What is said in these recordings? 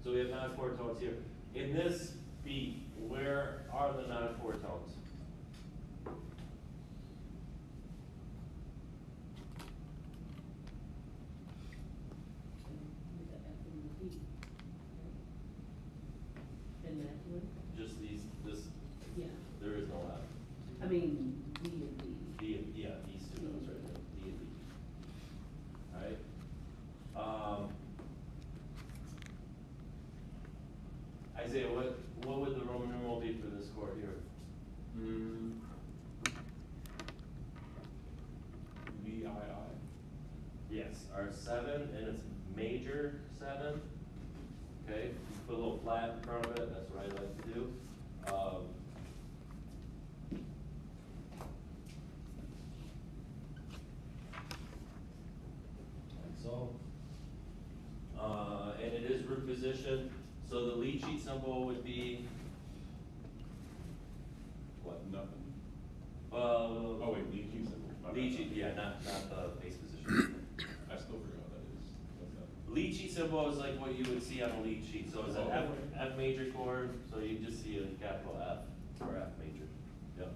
So we have non-chord tones here. In this beat, where are the non-chord tones? Just these, this, Yeah, there is no F. I mean, D and D. Yeah, these two notes right there, D and D. Alright? Isaiah, what would the Roman numeral be for this chord here? VII. Yes, our 7, and it's major 7. Okay, you put a little flat in front of it, that's what I like to do. Like so. And it is root position, so the lead sheet symbol would be what? Nothing. Oh wait, lead sheet symbol. lead sheet, yeah, not the base position. I still forgot what that is. What's that? Lead sheet symbol is like what you would see on a lead sheet, so it's an F major chord, so you just see a capital F or F major. Yep.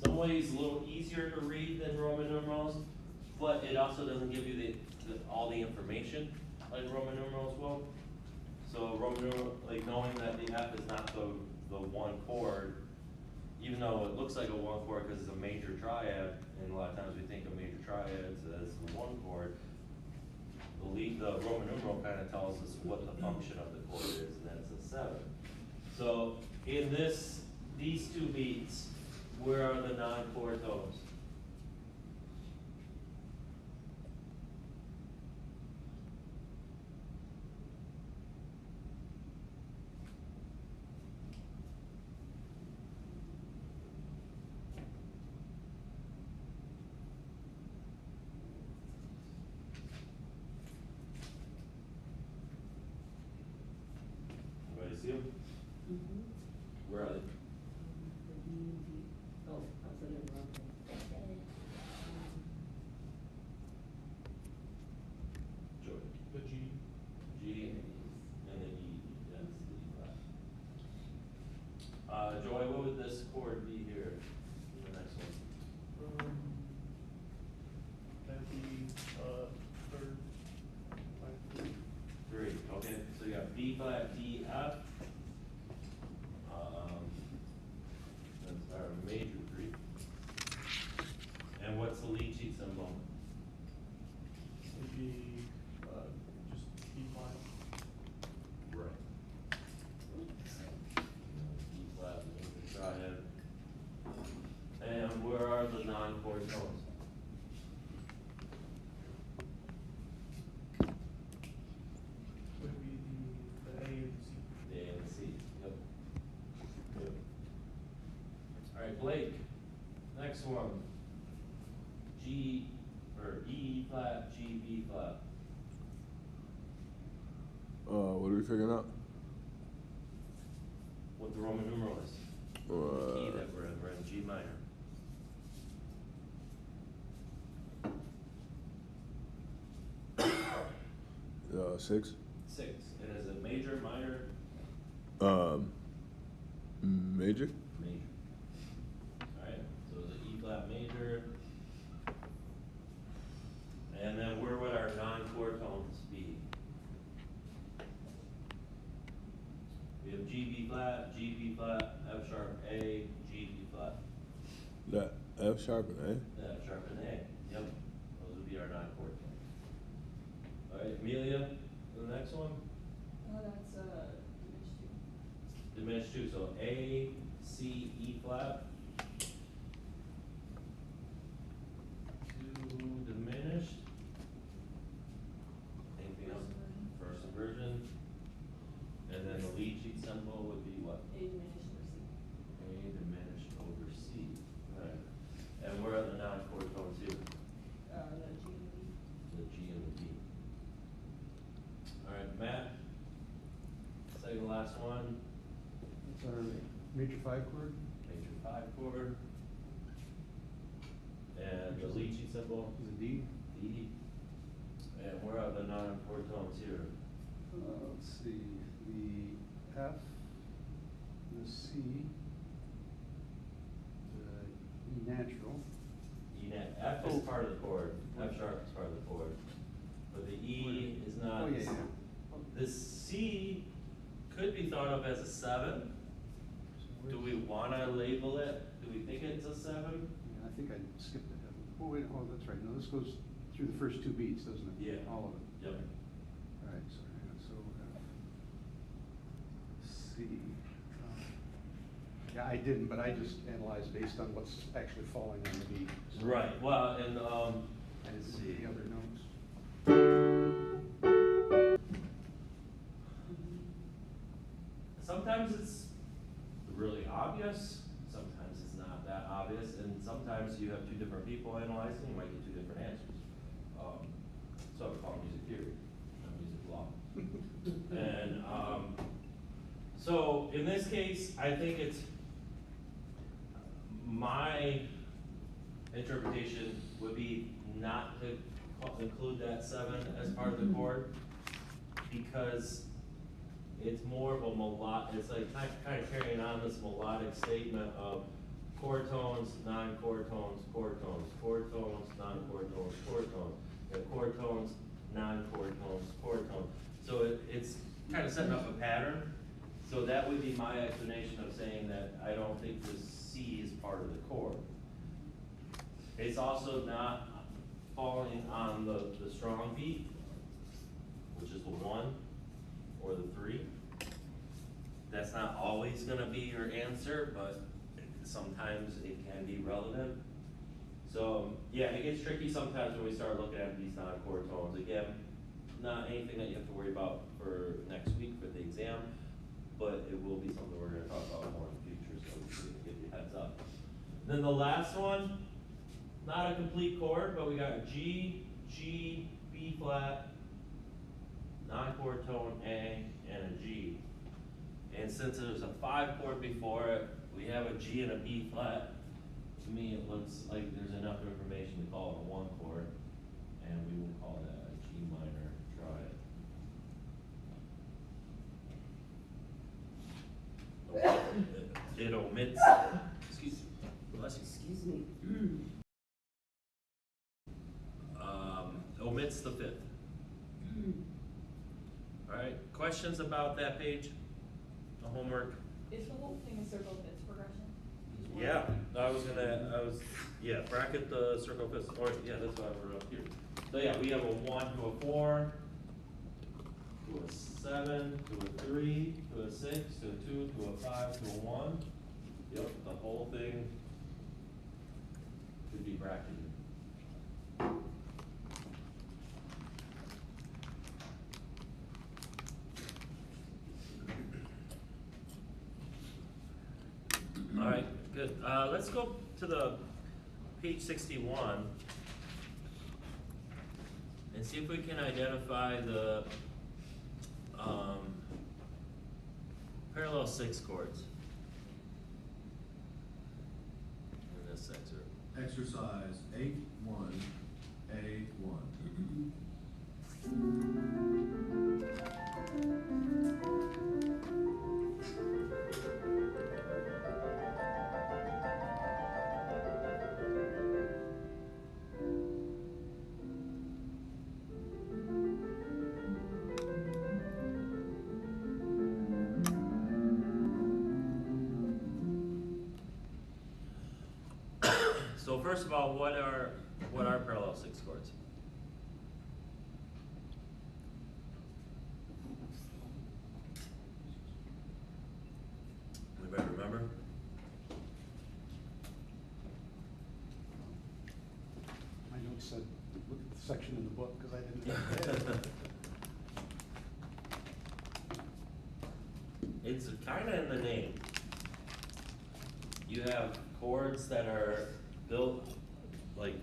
Some ways a little easier to read than Roman numerals, but it also doesn't give you all the information like Roman numerals will. So Roman numeral, like knowing that the F is not the one chord, even though it looks like a one chord because it's a major triad, and a lot of times we think of major triads as the one chord. The Roman numeral kind of tells us what the function of the chord is, and that's a 7. So in these two beats, where are the non-chord tones? Everybody see them? Mm-hmm. Where are they? The D and D. Oh, I said it wrong. Joy. The G. G and the E. That's the E flat. Joy, what would this chord be here in the next one? That'd be, third. 3. Okay, so you got B flat, D, F. That's our major 3. And what's the lead sheet symbol? It'd be, just B flat. Right. E flat, major triad. And where are the non-chord tones? Would be the A and C. The A and the C. Yep. Yep. All right, Blake. Next one. G or E flat, G, B flat. What are we figuring out? What the Roman numeral is. Key that we're in G minor. Uh, 6. 6. And is it major, minor? Major. Major. Alright, so is it E flat major? And then where would our non-chord tones be? We have G, B flat, G, B flat, F sharp, A, G, B flat. That F sharp and A. F sharp and A, yep. Those would be our non-chord tones. Alright, Amelia, the next one? That's diminished Diminished 2, two. so A, C, E flat. 2 diminished. Anything else? First inversion. And then the lead sheet symbol would be what? A diminished over C. A diminished over C. Right. And where are the non-chord tones here? The G and the B. The G and the B. All right, Matt. Second last one. It's our major 5 chord. Major 5 chord. And the lead sheet symbol? Is it D? D. And where are the non-chord tones here? Let's see, the F, the C, the E natural. F is part of the chord, F sharp is part of the chord, but the E is not. Oh, yeah, yeah. The C could be thought of as a 7. Do we wanna label it? Do we think it's a 7? Yeah, I think I skipped it. Oh, wait, oh, that's right, no, this goes through the first 2 beats, doesn't it? Yeah. All of it. Yep. All right, so, hang on, so, C. Yeah, I didn't, but I just analyzed based on what's actually falling on the beat. So Right, well, and, I didn't let's see see. the other notes. Sometimes it's really obvious, sometimes it's not that obvious, and sometimes you have 2 different people analyzing, you might get 2 different answers. So I call it music theory, not music law. And, so in this case, I think it's, my interpretation would be not to include that 7 as part of the chord, because it's more of a it's like kind of carrying on this melodic statement of chord tones, non-chord tones, chord tones, chord tones, non-chord tones, chord tones, and chord tones, non-chord tones, chord tones. So it's kind of setting up a pattern. So that would be my explanation of saying that I don't think the C is part of the chord. It's also not falling on the strong beat, which is the 1 or the 3. That's not always gonna be your answer, but sometimes it can be relevant. So, yeah, it gets tricky sometimes when we start looking at these non-chord tones. Again, not anything that you have to worry about for next week for the exam, but it will be something we're gonna talk about more in the future, so we can give you a heads up. Then the last one, not a complete chord, but we got G, G, B flat, non-chord tone A, and a G. And since there's a 5 chord before it, we have a G and a B flat. To me, it looks like there's enough information to call it a 1 chord, and we will call that a G minor triad. It omits, excuse me, omits the 5th. All right, questions about that page, the homework? Is the whole thing a circle fifths progression? Yeah, bracket the circle fifths, or, yeah, that's why I wrote it up here. So yeah, we have a 1 to a 4, to a 7, to a 3, to a 6, to a 2, to a 5, to a 1. Yep, the whole thing could be bracketed. All right, good. Let's go to the page 61 and see if we can identify the parallel 6 chords in this excerpt. Exercise 8-1-A-1. So first of all, what are parallel 6 chords? Anybody remember? My notes said, look at the section in the book, because I didn't. It's kind of in the name. You have chords that are built like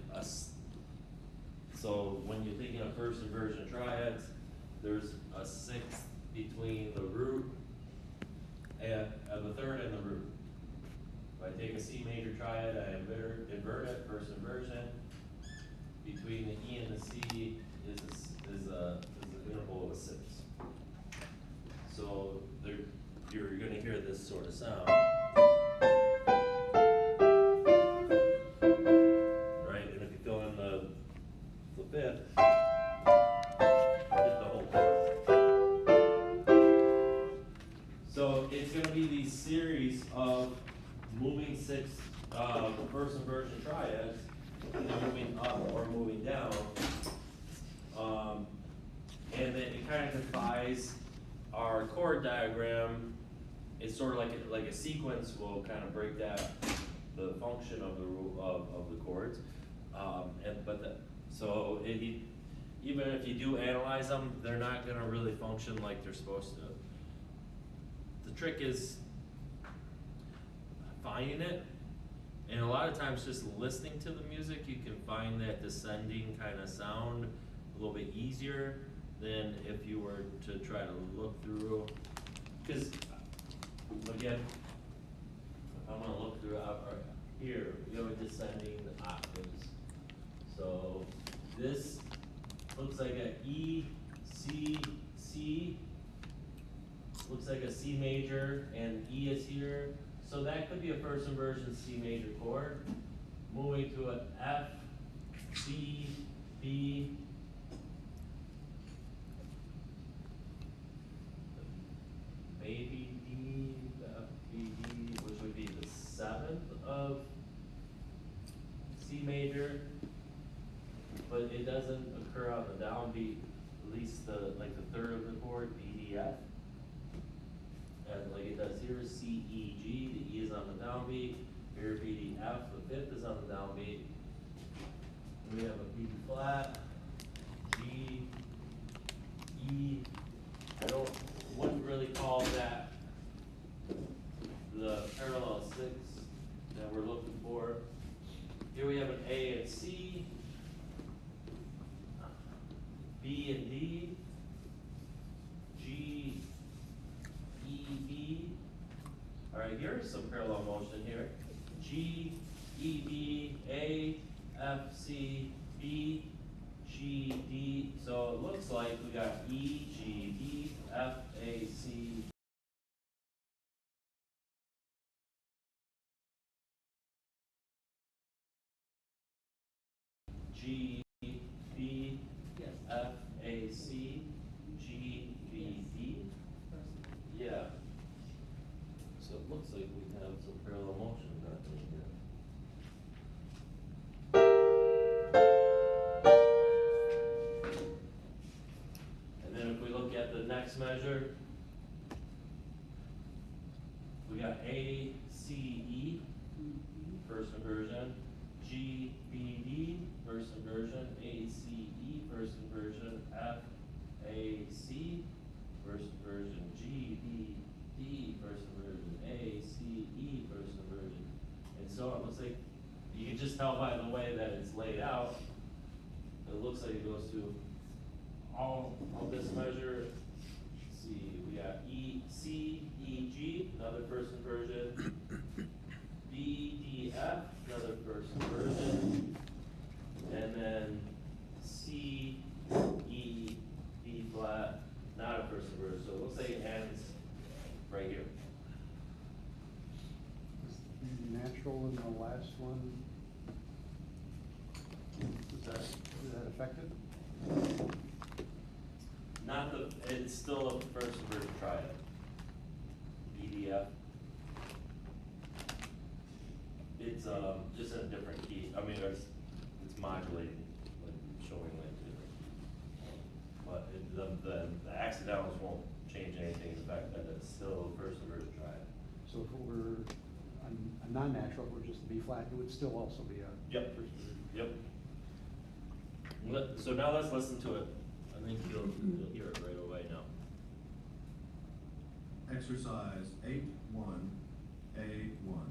so when you're thinking of first inversion triads, there's a 6th between the root and the 3rd and the root. If I take a C major triad, I invert it, first inversion. Between the E and the C is an interval of a 6. sort of sound. Right, and if you fill in the fifth, hit the whole chord. So it's gonna be these series of moving six, first inversion triads, either moving up or moving down. And then it kind of defies our chord diagram. It's sort of like a sequence will kind of break down the function of the rule of the chords. Even if you do analyze them, they're not gonna really function like they're supposed to. The trick is finding it, and a lot of times just listening to the music, you can find that descending kind of sound a little bit easier than if you were to try to look through. Because again, if I'm gonna look through here, we have a descending octaves. So this looks like a E, C, C. Looks like a C major, and E is here. So that could be a first inversion C major chord. Moving to an F, C, B. Maybe D, F, B, D, which would be the seventh of C major. But it doesn't occur on the downbeat, at least the third of the chord, B, D, F. And like it does here, C, E, G, the E is on the downbeat. Here, B, D, F, the fifth is on the downbeat. We have a B flat, G, E. Wouldn't really call that the parallel six that we're looking for. Here we have an A and C, B and D, G, E, B. All right, here's some parallel motion here. G, E, B, A, F, C, B, G, D. So it looks like we got E, G, D, F, A, C. G, B, Yes. F, A, C, G, B, D. Yeah. So it looks like we have some parallel motion happening here. And then if we look at the next measure, we got A, C, E, first inversion, G, B, D, first inversion, A, C, E, first inversion, F, A, C, first inversion, G, B, D, first inversion, A, C, E, first inversion, and so on. It looks like, you can just tell by the way that it's laid out, it looks like it goes to all of this measure. Let's see, we got E, C, E, G, another first inversion, B, D, F, another first inversion, and then C, E, B flat, not a first inversion. So it looks like it ends right here. Is the natural in the last one, is that affected? Not the, it's still a first inversion triad. EDF. It's just in a different key. I mean, it's modulating, like showing like different keys. But the accidentals won't change anything. The fact that it's still a first inversion triad. So if it were a non-natural, if it were just a B flat, it would still also be a Yep. first inversion. Yep. So now let's listen to it. I think you'll hear it right away now. Exercise 8-1, A1.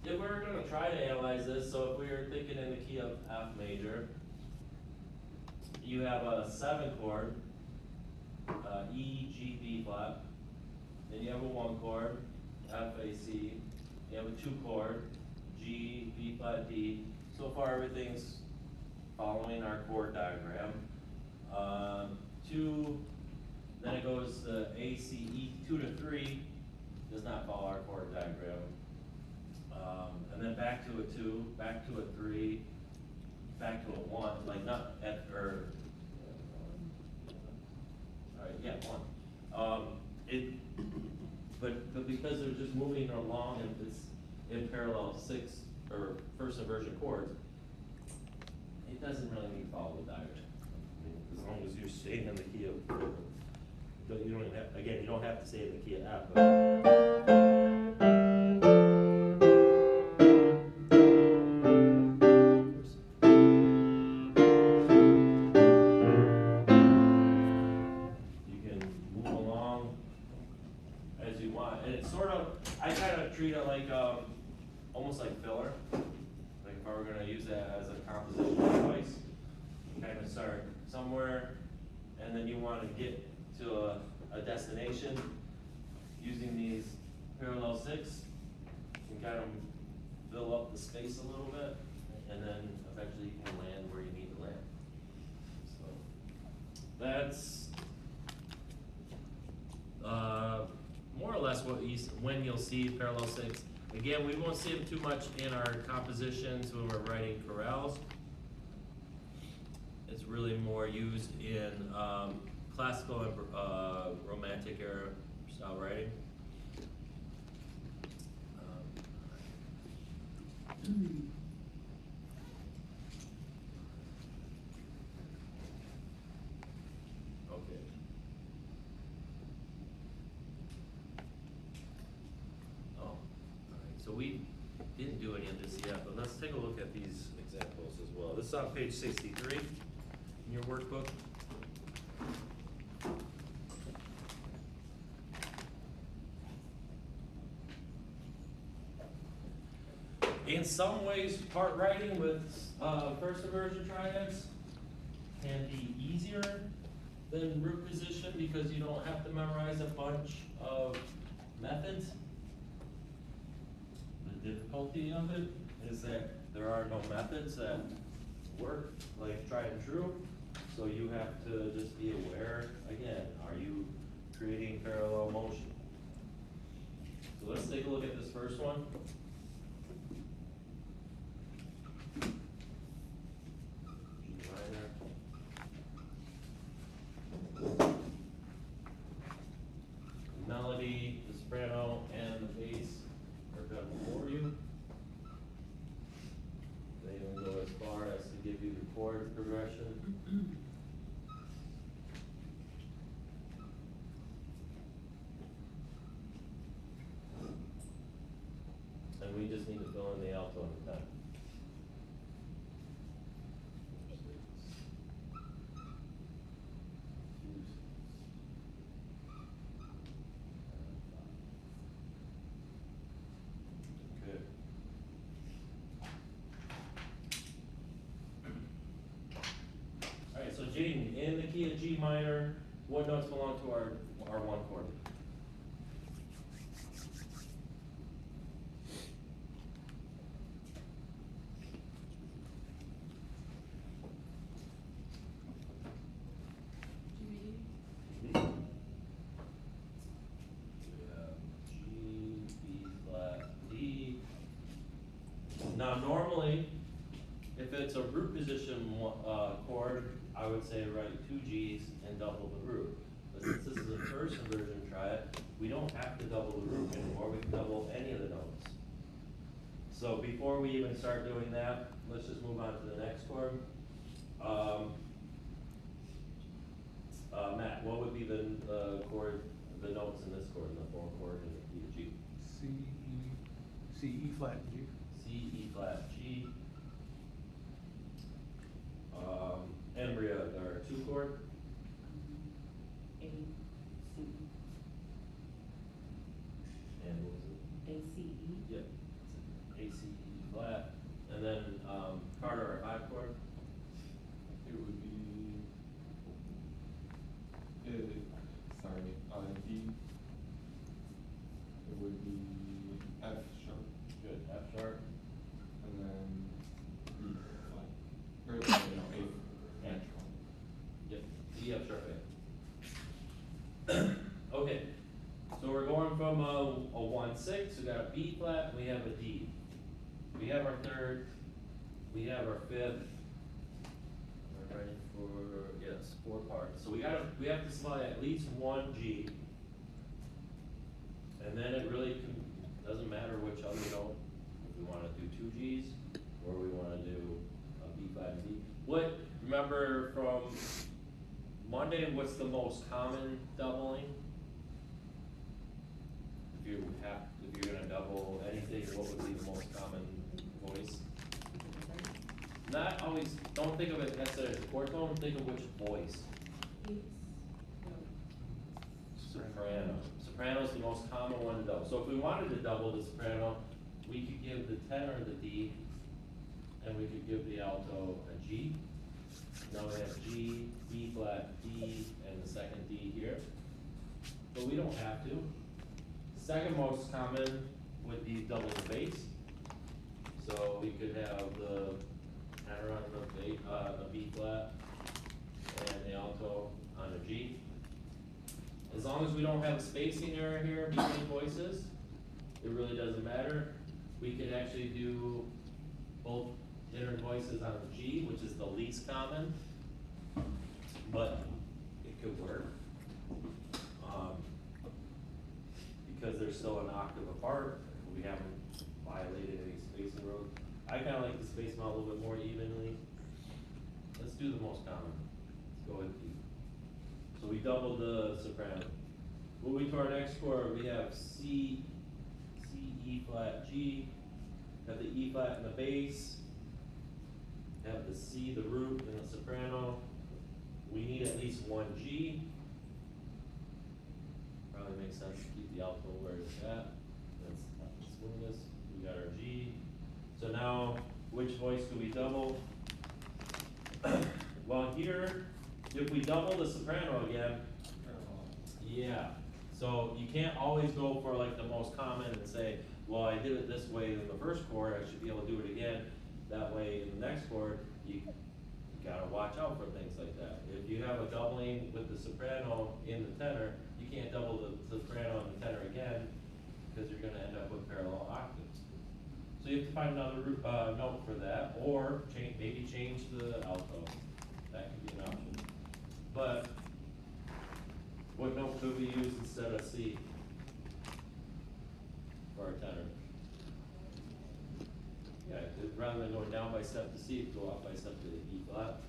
If we're gonna try to analyze this, so if we were thinking in the key of F major, you have a 7 chord, E, G, B flat, then you have a 1 chord, F, A, C, you have a 2 chord, G, B flat, D. So far, everything's following our chord diagram. 2, then it goes to A, C, E, 2 to 3, does not follow our chord diagram. And then back to a 2, back to a 3, back to a 1, like not at, or, alright, yeah, 1. But because they're just moving along and it's in parallel 6, or first inversion chords, it doesn't really need to follow the diagram. I mean, as long as you're staying in the key of, but you don't even have, again, you don't have to stay in the key of F, but. You can move along as you want, and it's sort of, I kind of treat it like, almost like filler. Like if I were gonna use that as a composition device, you kind of start somewhere, and then you want to get to a destination using these parallel 6, you can kind of fill up the space a little bit, and then eventually you can land where you need to land. So that's more or less when you'll see parallel 6. Again, we won't see them too much in our compositions when we're writing chorales. It's really more used in classical and romantic era style writing. Okay. Oh, all right. So we didn't do any of this yet, but let's take a look at these examples as well. This is on page 63 in your workbook. In some ways, part writing with first inversion triads can be easier than root position because you don't have to memorize a bunch of methods. The difficulty of it is that there are no methods that work like tried and true, so you have to just be aware, again, are you creating parallel motion? So let's take a look at this first one. Melody, the soprano, and the bass are done for you. They even go as far as to give you the chord progression. And we just need to fill in the alto and the tenor. Good. All right, so Jaden, in the key of G minor, what notes belong to our 1 chord? G. We have G, B flat, D. Now normally, if it's a root position chord, I would say write 2 G's and double the root. But since this is a first inversion triad, we don't have to double the root anymore, we can double any of the notes. So before we even start doing that, let's just move on to the next chord. Matt, what would be the chord, the notes in this chord, in the 4 chord in the key of G? C, E flat, G. C, E flat, G. Embria, our 2 chord. A, C, And what was it? A, C, E. Yep. A, C, E flat. flat, we have a D. We have our third, we have our fifth. We're ready for, yes, 4 parts. So we have to select at least one G. And then it really doesn't matter which other note, if we wanna do 2 Gs, or we wanna do a B flat and D. Remember from Monday, what's the most common doubling? If you're gonna double anything, what would be the most common voice? Not always, don't think of it necessarily as a chord tone, think of which voice. Soprano. Soprano is the most common one to double. So if we wanted to double the soprano, we could give the tenor the D, and we could give the alto a G. Now we have G, B flat, D, and the second D here. But we don't have to. Second most common would be double the bass. So we could have the tenor on the B flat and the alto on a G. As long as we don't have a spacing error here between voices, it really doesn't matter. We could actually do both inner voices on a G, which is the least common, but it could work. Because they're still an octave apart, we haven't violated any spacing rules. I kinda like to space them out a little bit more evenly. Let's do the most common. Let's go with D. So we doubled the soprano. Moving to our next chord, we have C, E flat, G. Have the E flat in the bass. Have the C, the root, and the soprano. We need at least one G. Probably makes sense to keep the alto where it's at. That's not the smoothest. We got our G. So now, which voice do we double? Well, here, if we double the soprano again, yeah. So you can't always go for like the most common and say, well, I did it this way in the first chord, I should be able to do it again that way in the next chord. You gotta watch out for things like that. If you have a doubling with the soprano in the tenor, you can't double the soprano and the tenor again, because you're gonna end up with parallel octaves. So you have to find another note for that, or maybe change the alto. That could be an option. But what note could we use instead of C for our tenor? Yeah, rather than going down by step to C, go up by step to the E flat.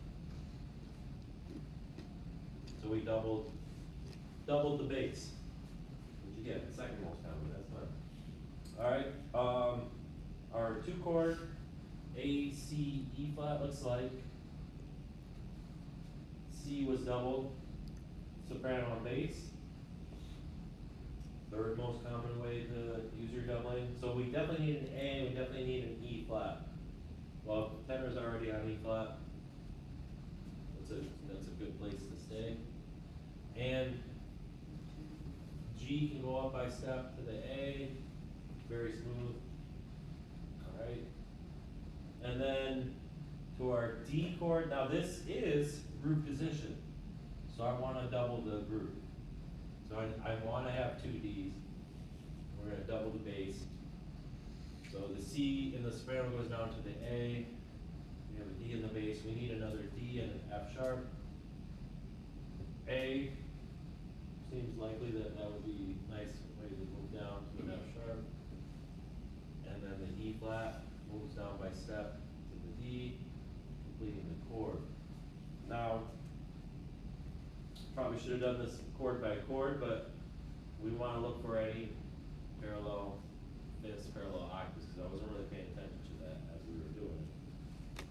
So we doubled the bass, which again, the second most common, that's fine. Alright, our 2 chord, A, C, E flat looks like. C was doubled, soprano and bass. Third most common way to use your doubling. So we definitely need an A, we definitely need an E flat. Well, if the tenor's already on E flat, that's a good place to stay. And G can go up by step to the A, very smooth. Alright. And then to our D chord, now this is group position. So I wanna double the group. So I wanna have 2 Ds. We're gonna double the bass. So the C in the soprano goes down to the A. We have a D in the bass. We need another D and an F sharp. A seems likely that would be a nice way to move down to an F sharp. And then the E flat moves down by step to the D, completing the chord. Now, probably should have done this chord by chord, but we want to look for any parallel fifths, parallel octaves, because I wasn't really paying attention to that as we were doing it.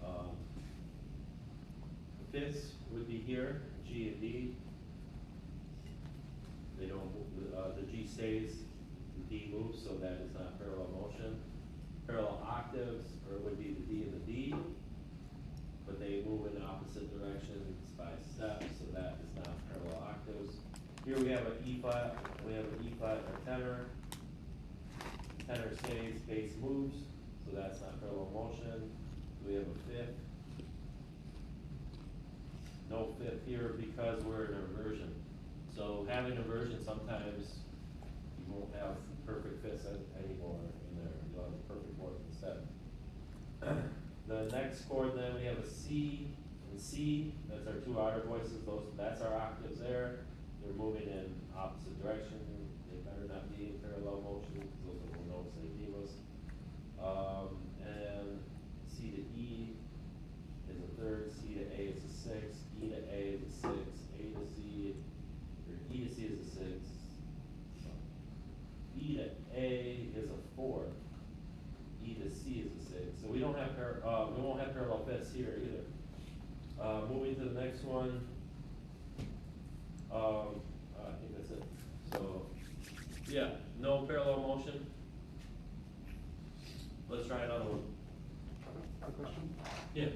The fifths would be here, G and D. They don't move, the G stays, the D moves, so that is not parallel motion. Parallel octaves, or would be the D and the D, but they move in opposite directions by step, so that is not parallel octaves. Here we have an E flat, we have an E flat in our tenor. Tenor stays, bass moves, so that's not parallel motion. We have a fifth. No fifth here because we're in inversion. So having inversion, sometimes you won't have perfect fifths anymore in there. next chord then we have a C and C, that's our two outer voices, that's our octaves there. They're moving in opposite direction, they better not be in parallel motion, because those are the notes they gave us. And C to E is a third, C to A is a sixth, E to A is a sixth, A to C, or E to C is a sixth. E to A is a fourth, E to C is a sixth. So we don't have we won't have parallel fifths here either. Moving to the next one. I think that's it. So, yeah, no parallel motion. Let's try another one. A question? Yeah.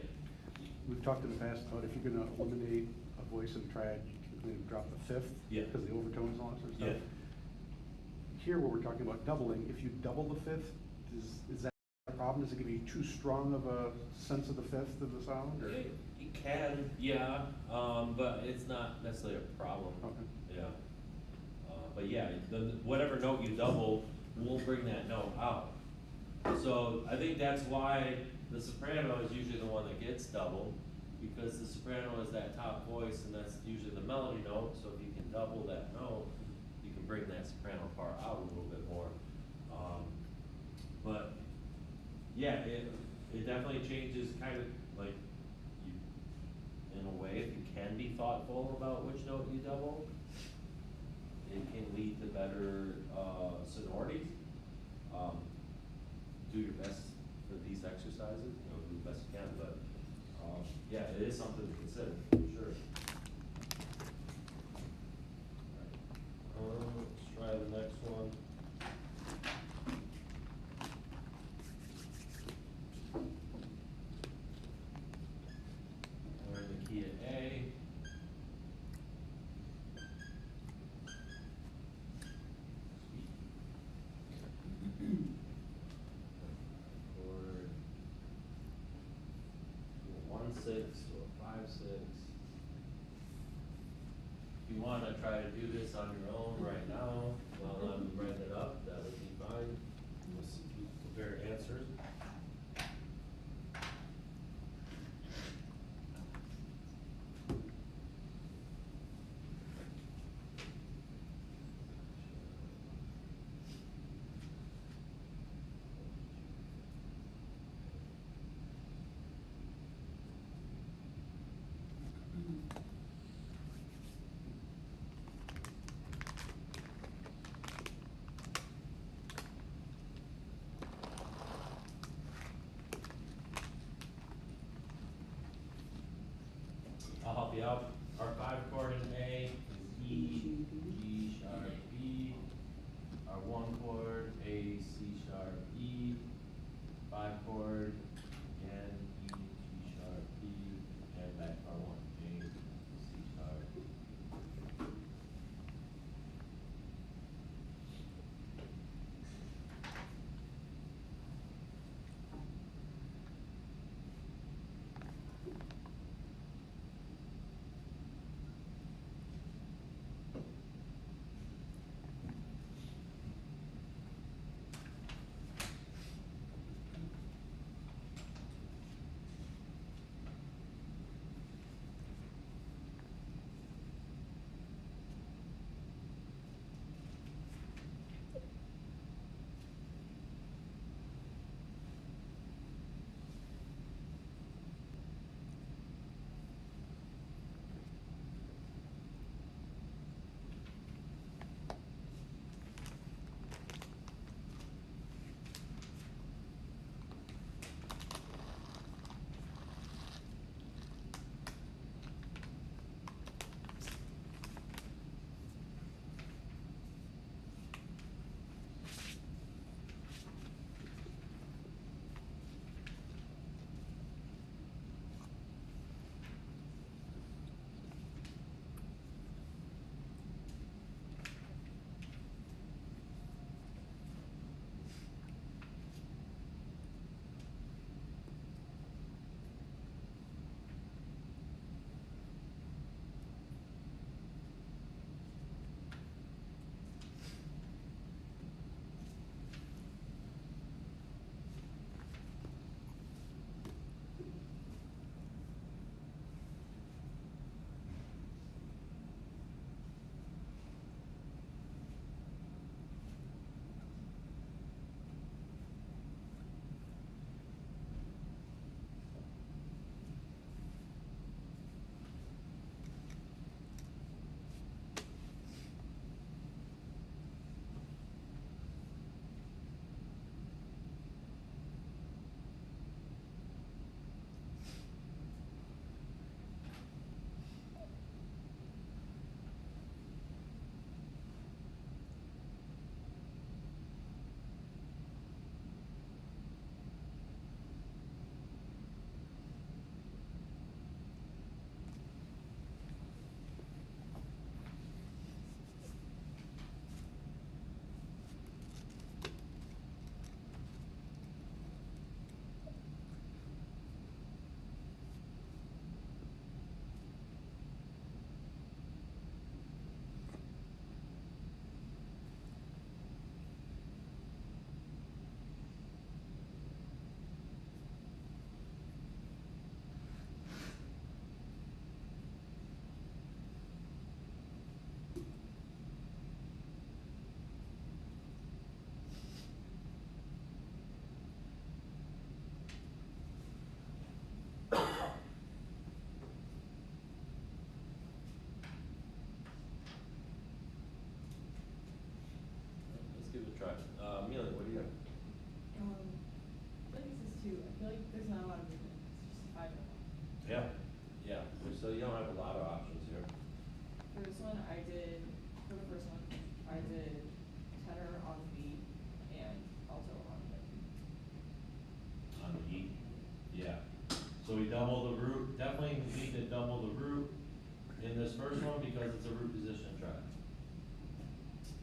We've talked in the past about if you're gonna eliminate a voice in a triad, you typically drop the fifth. Yeah. Because of the overtones and all that sort of stuff. Yeah. Here, where we're talking about doubling, if you double the fifth, is that a problem? Does it give you too strong of a sense of the fifth of the sound, or? It can, yeah, but it's not necessarily a problem. Okay. Yeah. But yeah, whatever note you double will bring that note out. So I think that's why the soprano is usually the one that gets doubled, because the soprano is that top voice and that's usually the melody note, so if you can double that note, you can bring that soprano part out a little bit more. But yeah, it definitely changes kind of like you, in a way, if you can be thoughtful about which note you double, it can lead to better sonorities. Do your best for these exercises, do the best you can, but yeah, it is something to consider, for sure. All right. Let's try the next one. We're in the key of A. Chord 1-6 or 5-6. If you want to try to do this on your own right now, while I'm writing it up, that would be fine. Let's compare answers. I'll help you out. Our 5 chord in A is E, G sharp, B. Our 1 chord, A, C sharp, E. 5 chord, again, E, G sharp, B. And back to our 1, A, C sharp. Amelia, what do you got? I feel like this is two, I feel like there's not a lot of movement, it's just five of them. Yeah. Yeah, so you don't have a lot of options here. For this one, I did, for the first one, I did tenor on B and alto on the B. On the E? Yeah. So we double the root, definitely need to double the root in this first one because it's a root position track.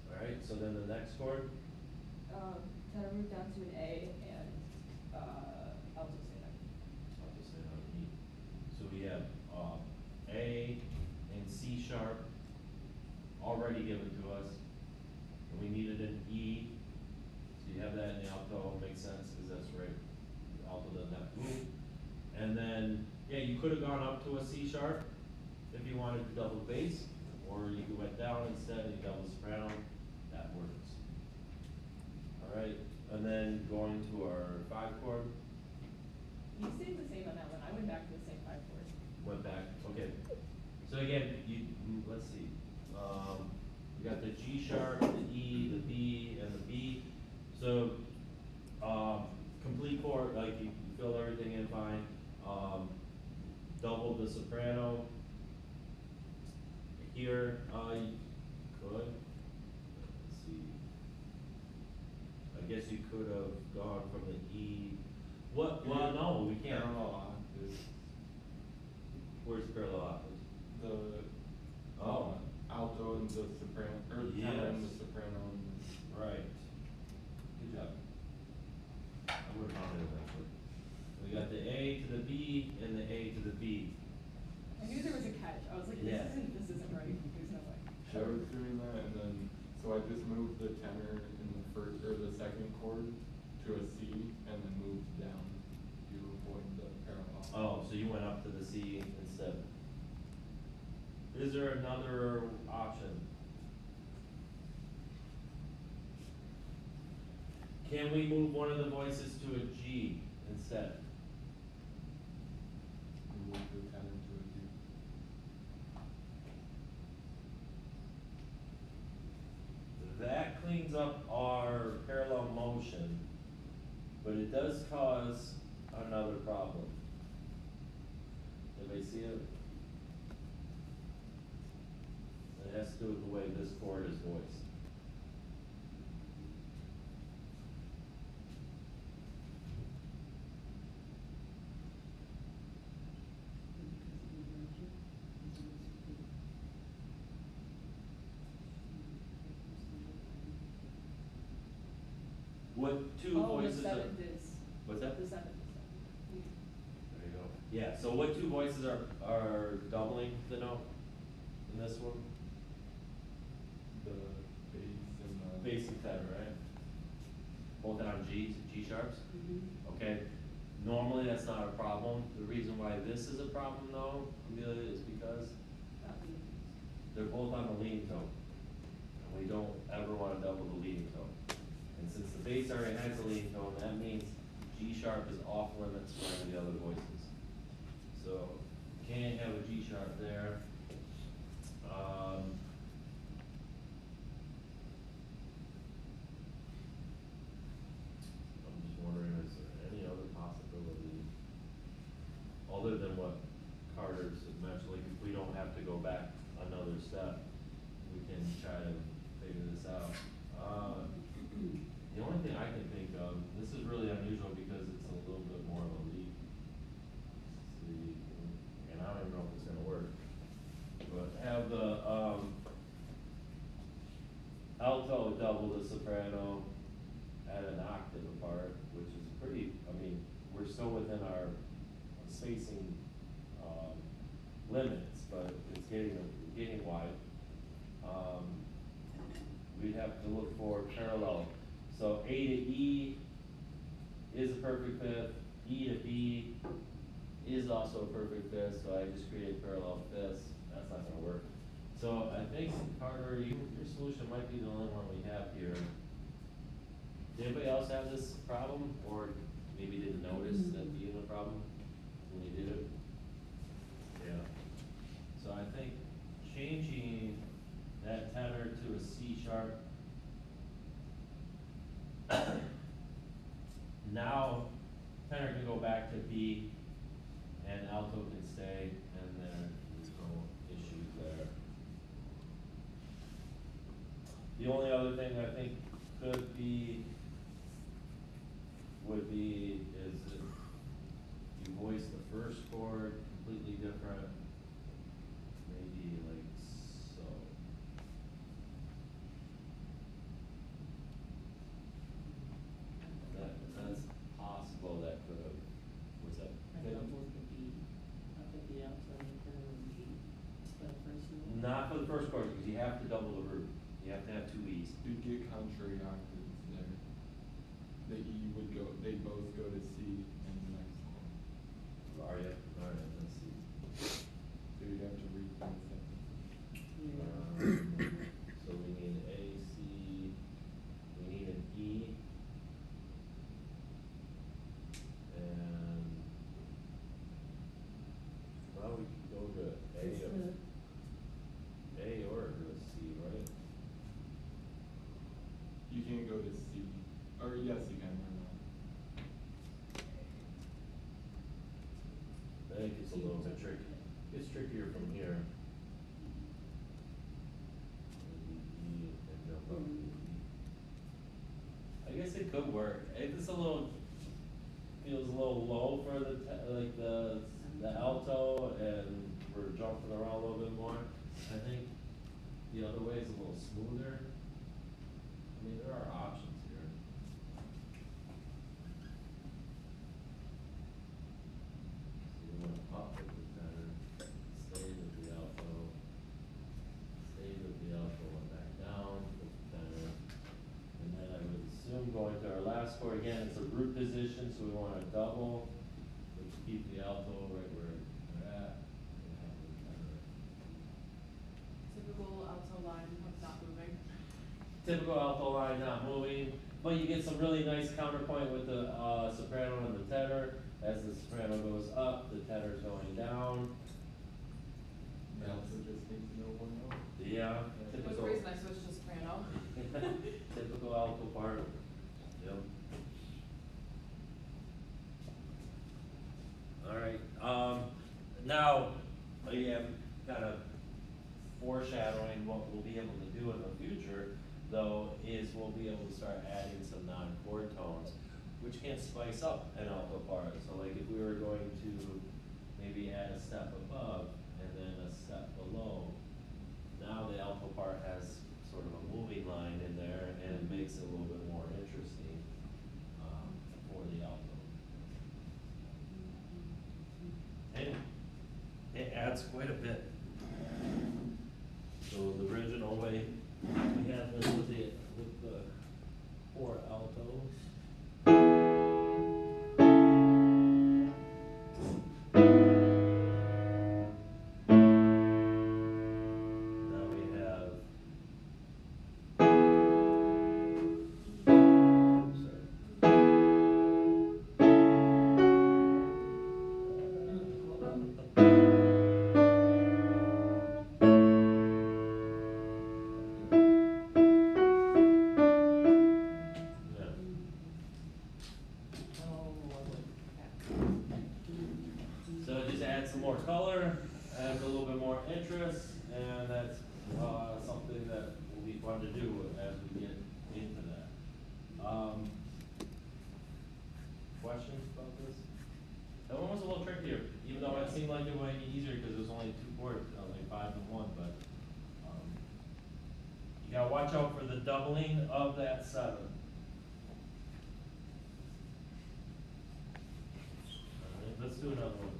Alright, so then the next chord, Tenor moved down to an A and, alto stayed on E. I'll just say on E. So we have, A and C sharp already given to us. And we needed an E, so you have that in the alto, makes sense, cause that's right, the alto doesn't have to move. And then, yeah, you could have gone up to a C sharp if you wanted to double bass, or you went down instead and you double soprano, that works. Alright, and then going to our 5 chord, You stayed the same on that one, I went back to the same five chords. went back, okay. So again, let's see, you got the G sharp, the E, the B, and the B. So, complete chord, like you filled everything in fine. Doubled the soprano. Here, you could, let's see. I guess you could have gone from the E, well, no, we can't. Parallel octaves. Where's parallel octaves? The, Oh. alto and the soprano, or the tenor and the Yes. soprano and Right. Good job. I would have found it eventually. We got the A to the B and the A to the B. I knew there was a catch, I was like, Yeah. this isn't right, there's no way. I was doing that, and then, so I just moved the tenor in the first, or the second chord to a C, and then moved down to avoid the parallel. Oh, so you went up to the C instead. Is there another option? Can we move one of the voices to a G instead? And moved the tenor to a G. That cleans up our parallel motion, but it does cause another problem. Everybody see it? It has to do with the way this chord is voiced. What two voices Oh, are? the seventh is, What's that? the seventh is. There you go. Yeah, so what two voices are doubling the note in this one? The bass and the. Bass and tenor, right? Both on G sharps? Mm-hmm. Okay, normally that's not a problem. The reason why this is a problem though, Amelia, is because they're both on the leading tone. And we don't ever wanna double the leading tone. And since the bass already has a leading tone, that means G sharp is off limits for any of the other voices. So, can't have a G sharp there. I'm just wondering, is there any other possibility, other than what Carter's mentioned, like if we don't have to go back another step, we can try to figure this out. The only thing I can think of, this is really unusual because it's a little bit more of a lead. See, and I don't even know if it's gonna work. But have the, alto double the soprano at an octave apart, which is pretty, I mean, we're still within our spacing, limits, but it's getting wide. We'd have to look for parallel. So A to E is a perfect fifth, E to B is also a perfect fifth, so I just created parallel fifths, that's not gonna work. So I think, Carter, your solution might be the only one we have here. Did anybody else have this problem, or maybe didn't notice that being a problem when you did it? Yeah. So I think changing that tenor to a C sharp Now, tenor can go back to B, and alto can stay, and there's no issues there. The only other thing I think could be, would be, is if you voice the first chord completely different, maybe like so. That's possible, that could have, was that? I thought both would be, I thought the alto and the tenor would be the first one. Not for the first chord, because you have to double the root, you have to have two E's. You'd get contrary octaves there. The E would go, they both go to C in the next one. Are you? Alright, let's see. So you'd have to replace it. So we need A, C, we need an E. And, well, we could go to It's the- A or to C, right? You can't go to C, or yes, you can, or not. I think it's a little bit tricky. It's trickier from here. Maybe E and jump up to E. I guess it could work. It's a little, feels a little low for the, like the alto, and we're jumping around a little bit more. I think the other way is a little smoother. I mean, there are options here. So you wanna pop with the tenor, stay with the alto, stay with the alto, and back down with the tenor. And then I would assume going to our last chord, again, it's a root position, so we wanna double, but keep the alto right where they're at, and have the tenor. Typical alto line of not moving. Typical alto line not moving, but you get some really nice counterpoint with the soprano and the tenor. As the soprano goes up, the tenor's going down. The alto just needs to know one note. Yeah, That's the typical. reason I switched to soprano. Typical alto part, yep. Alright, now, again, kind of foreshadowing what we'll be able to do in the future, though, is we'll be able to start adding some non-chord tones, which can spice up an alto part. So like if we were going to maybe add a step above and then a step below, now the alto part has sort of a moving line in there, and it makes it a little bit more interesting, for the alto. And it adds quite a bit. So the original way we had this with the four altos. Now we have. Yeah. So it just adds some more color, adds a little bit more interest, and that's, something that will be fun to do as we get into that. Questions about this? That one was a little trickier, even though it seemed like it might be easier because it was only two chords, like 5 and 1, but, you gotta watch out for the doubling of that 7. Alright, let's do another one.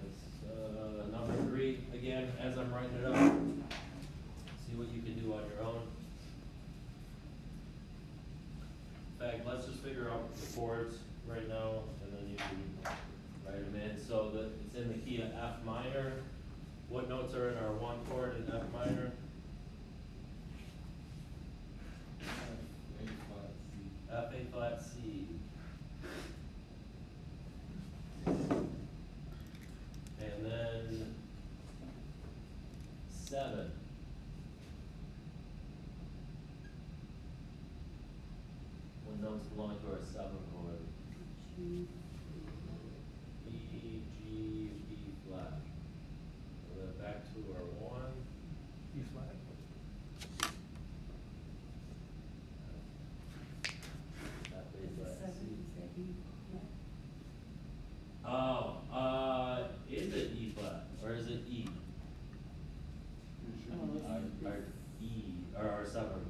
Let's, number 3, again, as I'm writing it up, see what you can do on your own. In fact, let's just figure out the chords right now, and then you can write them in. So it's in the key of F minor. What notes are in our 1 chord in F minor? A flat C. F, A flat, C. And then 7. What note notes belong to our 7 chord. G, B, G, B flat. And then back to our 1. E flat. That is big it flat seven, C. is that E flat? Oh, is it E flat or is it E? It should Oh, be, it's- Our E, or our 7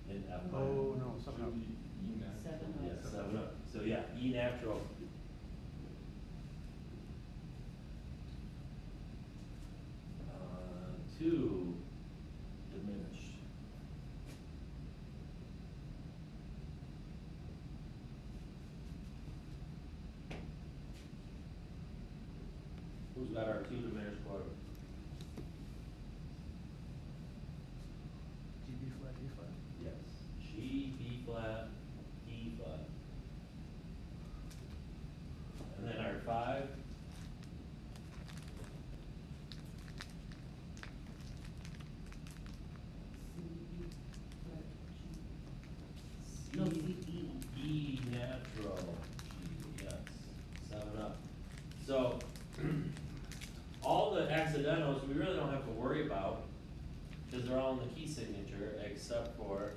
in F minor. Oh, no, something should up. be E natural. Seven up. Yeah, 7 up. So yeah, E natural. Uh, 2 diminished. Who's got our 2 diminished chord? G, B flat, E flat. Yes. G, B flat, D flat. And then our 5. C, flat, G. C, No, C, E. E natural, G, yes, 7 up. So, all the accidentals, we really don't have to worry about, because they're all in the key signature, except for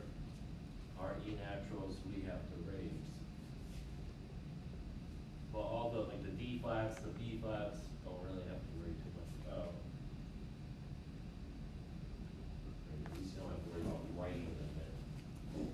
our E naturals we have to raise. But all the, like the D flats, the B flats, don't really have to worry too much about. At least you don't have to worry about writing them there.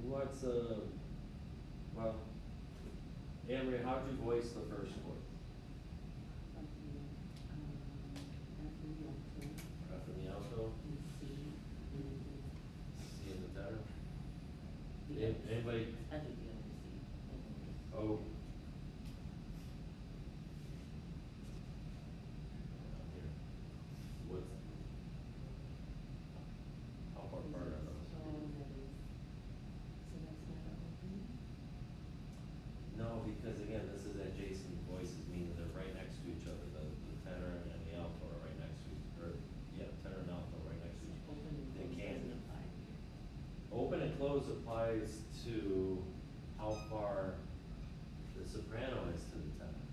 Who wants, well, Emery, how'd you voice the first chord? F in the alto, C in the tenor? Anybody? Oh. Here. What's, how far apart are those? No, because again, this is adjacent voices, meaning they're right next to each other, the tenor and the alto are right next to each, or, yeah, tenor and alto are right next to each other. They can. Open and close applies to how far the soprano is to the tenor.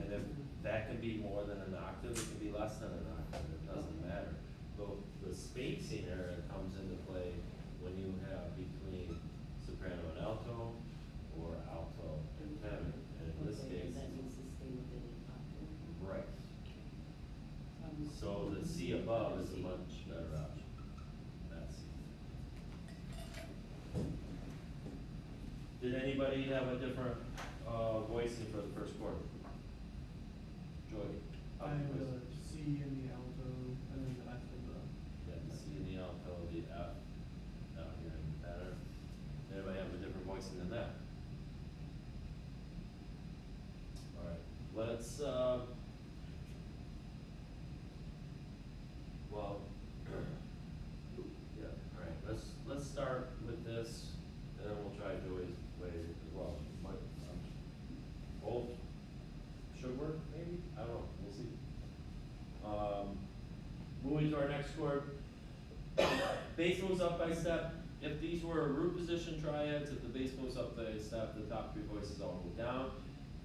And if that can be more than an octave, it can be less than an octave, it doesn't matter. The spacing area comes into play when you have between soprano and alto, or alto and tenor, and in this case. That needs to stay within an octave. Right. So the C above is a much better option. That's C. Did anybody have a different, voicing for the first chord? Joy? I how'd you have voice it? the C in the alto, and then the F in the. Yeah, the C in the alto, the F down here in the tenor. Anybody have a different voicing than that? Alright, let's, well, yeah, alright, let's start with this, and then we'll try Joey's way as well. Both should work, maybe, I don't know, we'll see. Moving to our next chord, bass moves up by step. If these were root position triads, if the bass moves up by step, the top three voices all move down.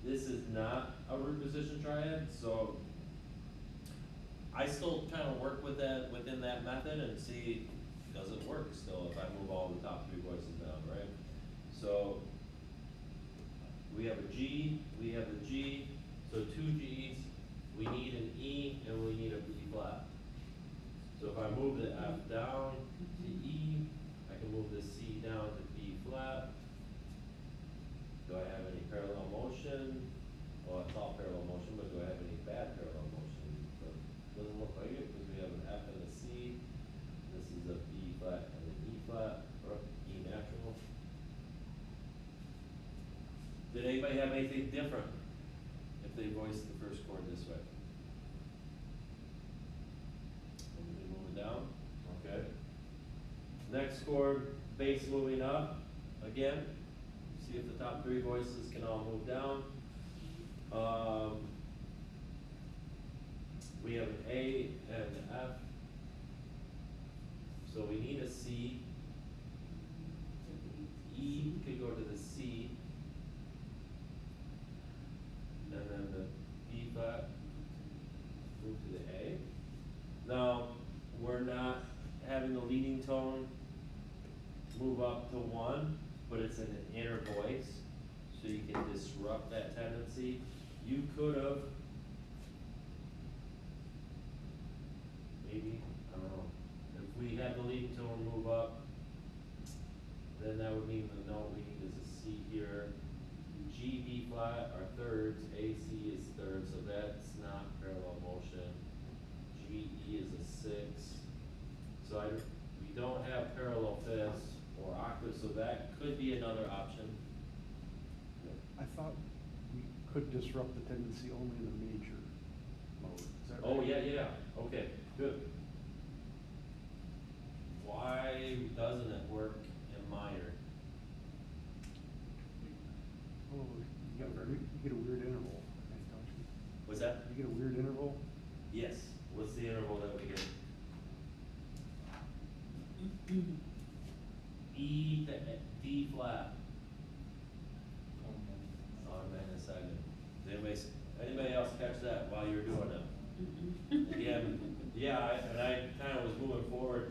This is not a root position triad, so I still kind of work with that, within that method and see, does it work still if I move all the top three voices down, right? So, we have a G, we have a G, so two Gs, we need an E, and we need a B flat. So if I move the F down to E, I can move the C down to B flat. Do I have any parallel motion? Well, it's all parallel motion, but do I have any bad parallel motion? So it doesn't look like it, because we have an F and a C. This is a B flat and an E flat, or E natural. Did anybody have anything different if they voiced the first chord this way? Want me to move it down? Okay. Next chord, bass moving up, again. See if the top three voices can all move down. We have an A and an F. So we need a C. E could go to the C. And then the B flat, move to the A. Now, we're not having the leading tone move up to 1, but it's in an inner voice, so you can disrupt that tendency. You could have, maybe, I don't know, if we had the leading tone move up, then that would mean the note we need is a C here. G, B flat are thirds, A, C is thirds, so that's not parallel motion. G, E is a 6. So we don't have parallel fifths or octaves, so that could be another option. I thought we could disrupt the tendency only in the major mode, is that right? Oh, yeah, okay, good. Why doesn't it work in minor? Oh, you get a weird interval, I think, don't you? What's that? You get a weird interval? Yes, what's the interval that we get? E to D flat. Oh, man, a second. Did anybody else catch that while you were doing it? And I kind of was moving forward,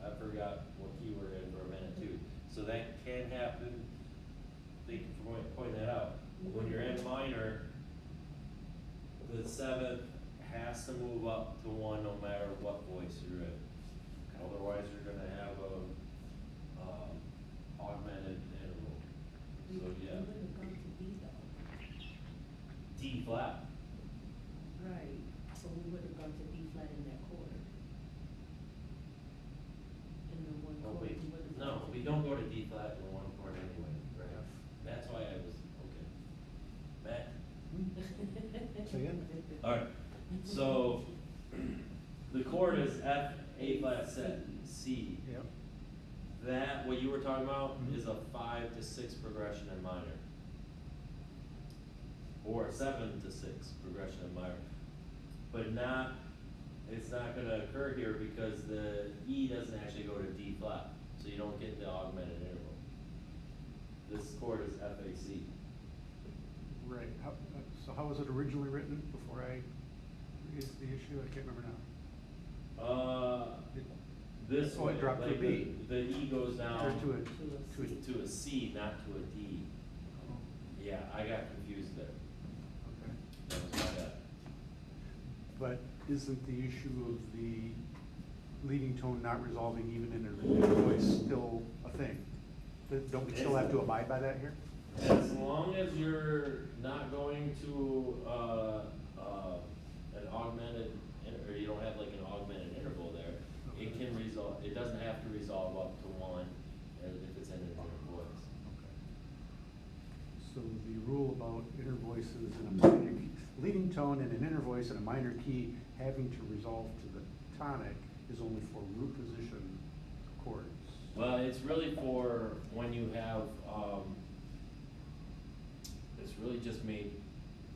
I forgot what key we're in for a minute too. So that can happen, thank you for pointing that out. When you're in minor, the 7th has to move up to 1 no matter what voice you're in. Otherwise, you're gonna have a flat in one chord anyway, right? That's why I was, okay. Matt? Say again? Alright, so, the chord is F, A flat, C. Yep. That, what you were talking about, Mhm. is a 5 to 6 progression in minor. Or a 7 to 6 progression in minor. But not, it's not gonna occur here because the E doesn't actually go to D flat, so you don't get the augmented interval. This chord is F, A, C. Right, so how was it originally written before I raised the issue? I can't remember now. This Oh, it way, dropped to a like B. the E goes down Or to a, to a C, not to a D. oh, Yeah, I got confused there. okay. That was my bad. But isn't the issue of the leading tone not resolving even in a voice still a thing? Don't we still have to abide by that here? As long as you're not going to, an augmented, or you don't have like an augmented interval there, it Okay. can resolve, it doesn't have to resolve up to 1, if it's in an inner voice. So the rule about inner voices and a minor key, leading tone in an inner voice and a minor key having to resolve to the tonic is only for root position chords. Well, it's really for when you have, it's really just made,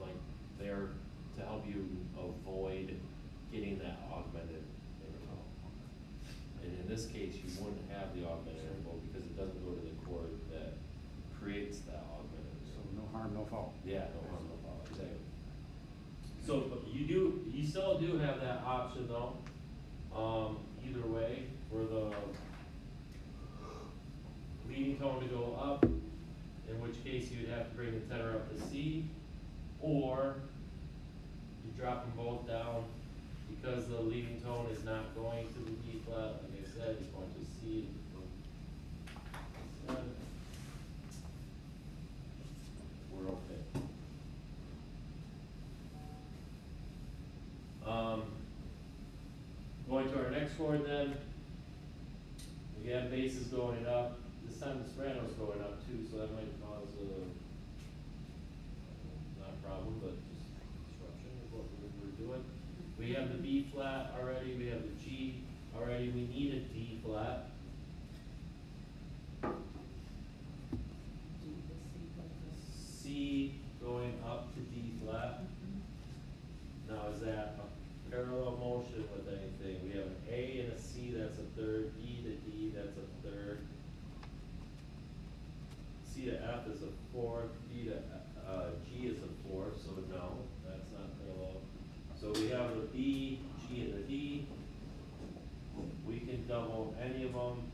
like, there to help you avoid getting that augmented interval. And in this case, you wouldn't have the augmented interval because it doesn't go to the chord that creates that augmented So interval. no harm, no foul. Yeah, no harm, no foul, exactly. So, but you still do have that option though, either way, for the leading tone to go up, in which case you'd have to bring the tenor up to C, or you drop them both down, because the leading tone is not going to the D flat, like I said, it's going to C. We're okay. Going to our next chord then, again, bass is going up, this time the soprano's going up too, so that might cause a, not a problem, but just disruption of what we're doing. We have the B flat already, we have the G already, we need a D flat. C going up to D flat. Now is that a parallel motion with anything? We have an A and a C, that's a third, E to D, that's a third. C to F is a fourth, D to, G is a fourth, so no, that's not parallel. So we have the B, G, and the D. We can double any of them.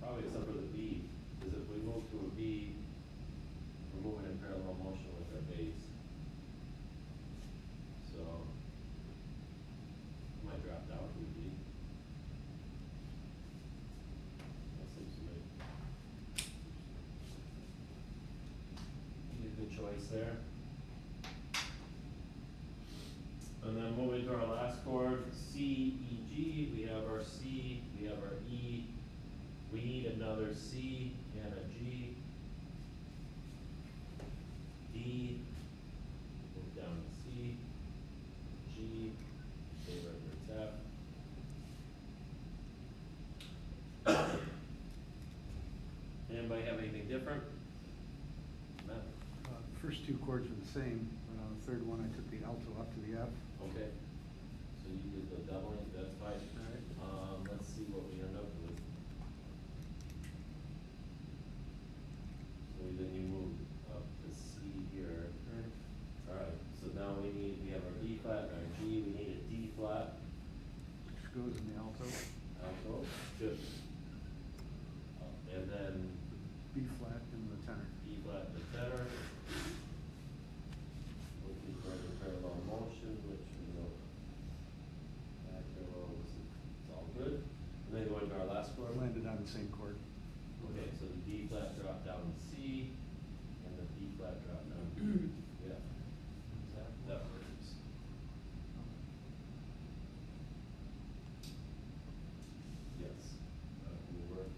Probably except for the B, because if we move to a B, we're moving in parallel motion with our bass. So, might drop down to a B. That seems to me be a good choice there. And then moving to our last chord, C, E, G, we have our C, we have our E. We need another C and a G. D, move down to C, G, stay right where it's at. Anybody have anything different? Matt? First two chords are the same, but on the third one I took the alto up to the F. Okay, so you did the doubling, that's fine. Alright. Let's see what we end up with. So then you move up to C here. Right. Alright, so now we have our D flat and our G, we need a D flat, Which goes in the alto. alto, good. And then B flat and the tenor. B flat and the tenor. Looking for the parallel motion, which we know, back parallel, it's all good. And then go into our last chord. Landed on the same chord. Okay, so the D flat dropped down to C, and the B flat dropped down to yeah. That works. Yes, that will work.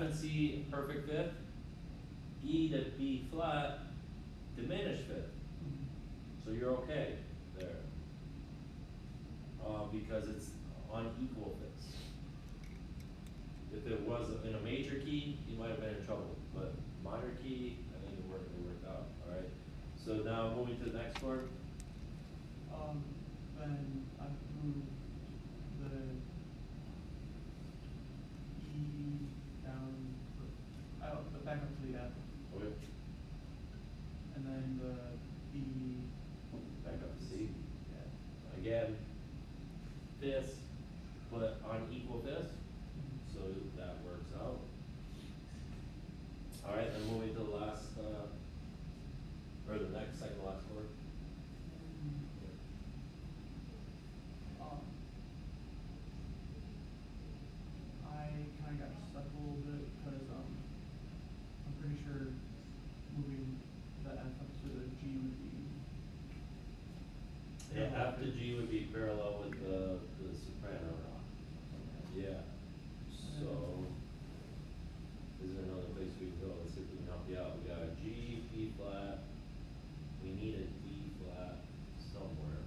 and C, perfect fifth. E to B flat, diminished fifth. So you're okay there. Because it's unequal fifths. If it was in a major key, you might have been in trouble, but minor key, I think it worked out, alright? So now moving to the next chord. Then I moved the E down, back up to the F, Okay. and then the B. Back up to C. Yeah. Again, fifths, but unequal fifths, so that works out. Alright, then moving to the last, or the next, second to last chord. I kinda got stuck a little bit, cause, I'm pretty sure moving the F up to the G would be. Yeah, F to G would be parallel with the soprano. Yeah, so, is there another place we can go? Let's see if we can help you out. We got a G, B flat, we need a D flat somewhere.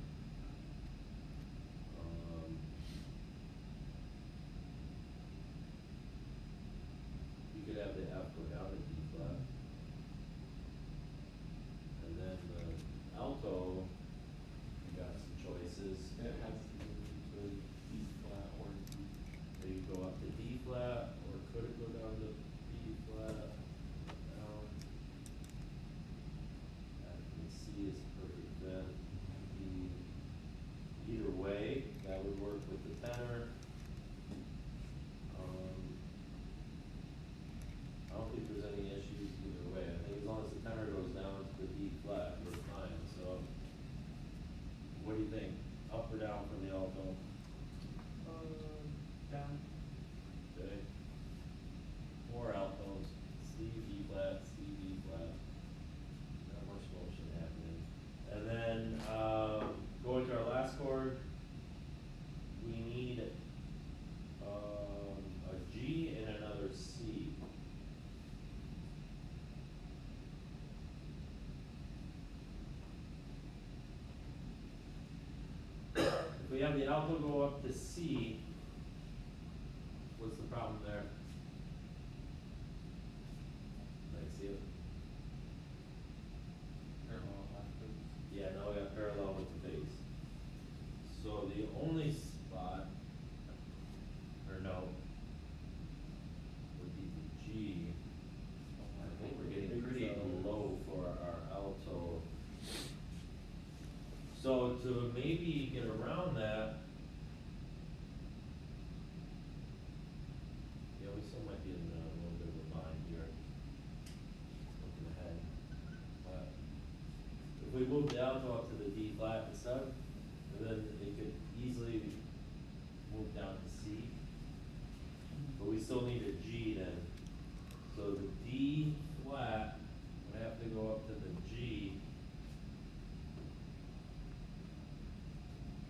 You could have the F go down to D flat. And then the alto, you got some choices. It has to go to D flat or D. So you go up to D flat, or could it go down to B flat, down? And C is perfect then. Either way, that would work with the tenor. I don't think there's any issues either way. I think as long as the tenor goes down to the D flat, we're fine, so. What do you think? Up or down for the alto? Down. Okay. More altos, C, B flat, C, B flat. Not much motion happening. And then, going to our last chord, we need, a G and another C. If we have the alto go up to C, what's the problem there? Can I see it? Parallel backwards. Yeah, now we have parallel with the bass. So the only spot, or no, would be the G. I think we're getting pretty low for our alto. So to maybe get around that, yeah, we still might be in a little bit of a bind here, looking ahead. But if we move the alto up to the D flat instead, and then it could easily move down to C. But we still need a G then. So the D flat would have to go up to the G.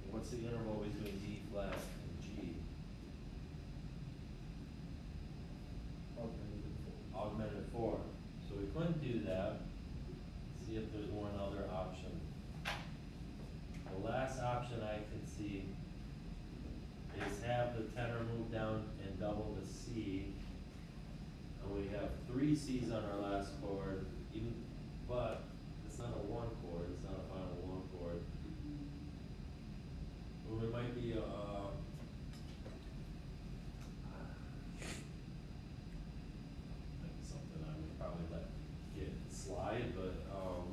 What's the interval between D flat and G? Augmented 4. So we couldn't do that. See if there's one other option. The last option I could see is have the tenor move down and double the C. And we have 3 C's on our last chord, but it's not a 1 chord, it's not a final 1 chord. Well, it might be something I would probably let get slide, but, Or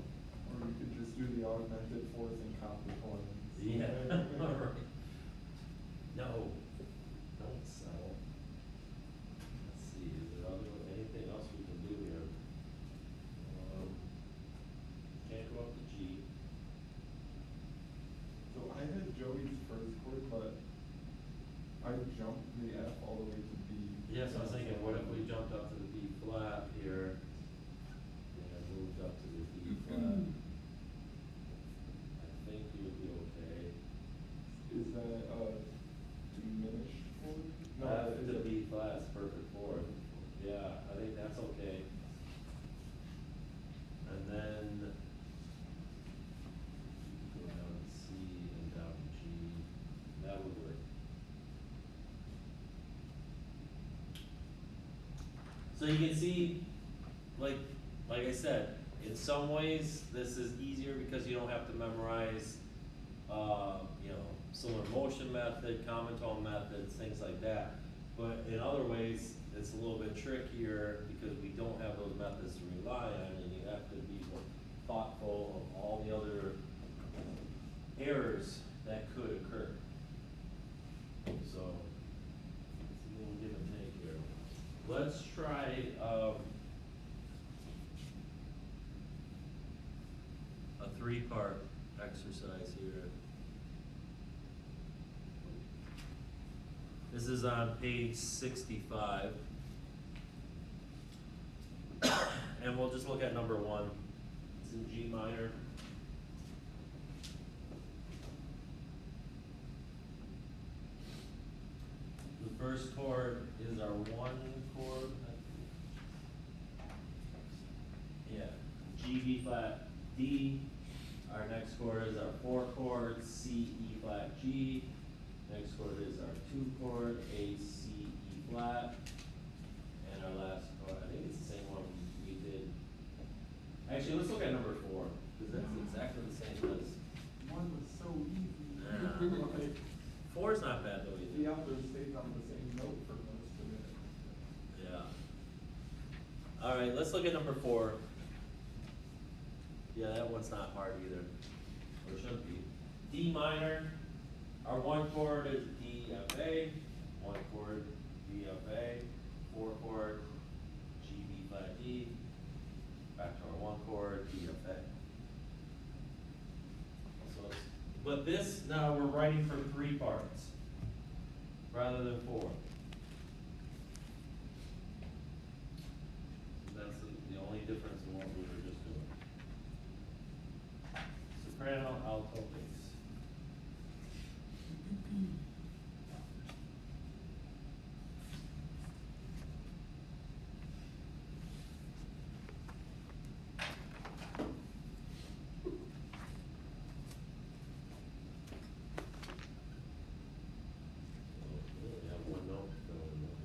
you could just do the augmented fourth and count the tones. yeah, alright. No, don't settle. Let's see, is there anything else we can do here? Can't go up to G. So I had Joey's first chord, but I jumped the F all the way to B. Yes, I was thinking, what if we jumped up to the B flat here, and moved up to the D flat? I think we would be okay. Is that diminished chord? No, F is to it- B flat is perfect fourth, yeah. So you can see, like I said, in some ways, this is easier because you don't have to memorize, you know, similar motion method, common tone methods, things like that. But in other ways, it's a little bit trickier because we don't have those methods to rely on, and you have to be more thoughtful of all the other errors that could occur. So, it's a little give and take here. Let's try, a three-part exercise here. This is on page 65. And we'll just look at number 1. It's in G minor. The first chord is our 1 chord. Yeah, G, B flat, D. Our next chord is our 4 chord, C, E flat, G. Next chord is our 2 chord, A, C, E flat. And our last chord, I think it's the same one we did. Actually, let's look at number 4, because that's exactly the same as. One was so easy. Like, 4 is not bad though the either. other stayed on the same note for most of it. Yeah. All right, let's look at number 4. Yeah, that one's not hard either, or shouldn't be. D minor, our 1 chord is D, F, A, 1 chord, D, F, A, 4 chord, G, B flat, D, back to our 1 chord, D, F, A. So it's, but this, now we're writing for 3 parts, rather than 4. That's the only difference in what we were just doing. Soprano, alto, bass. We only have 1 note to fill in there.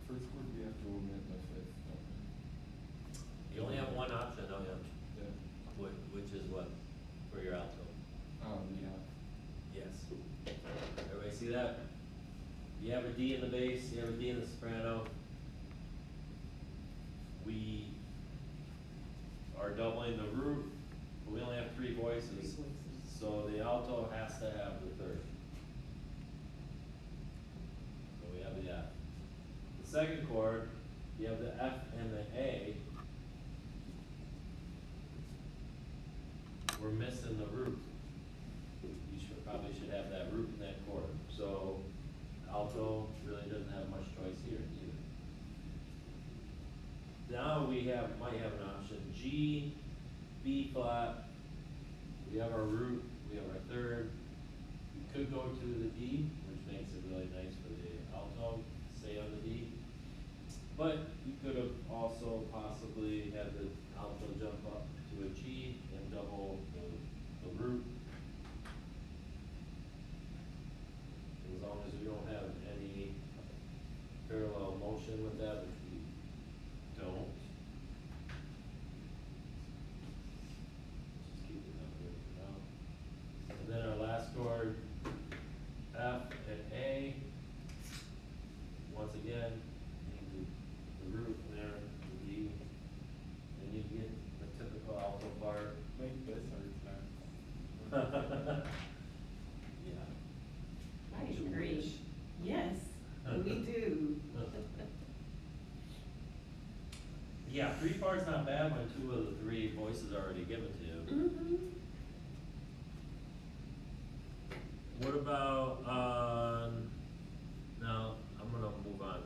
First chord, we have to omit the 5th, don't we? You only have 1 option, don't you? Yeah. Which is what, for your alto? Yeah. Yes. Everybody see that? You have a D in the bass, you have a D in the soprano. We are doubling the root, but we only have 3 voices. So the alto has to have the 3rd. So we have the F. The second chord, you have the F and the A. We're missing the root. You probably should have that root in that chord. So alto really doesn't have much choice here either. Now we might have an option G, B flat. We have our root, we have our 3rd. We could go to the D, which makes it really nice for the alto, stay on the D. But you could have also possibly had the alto jump up to a G and double the root. As long as we don't have any parallel motion with that, which we don't. I You agree. wish. Yes, we do. Yeah, 3 parts not bad when 2 of the 3 voices are already given to you. Mm-hmm. What about, now, I'm gonna move on,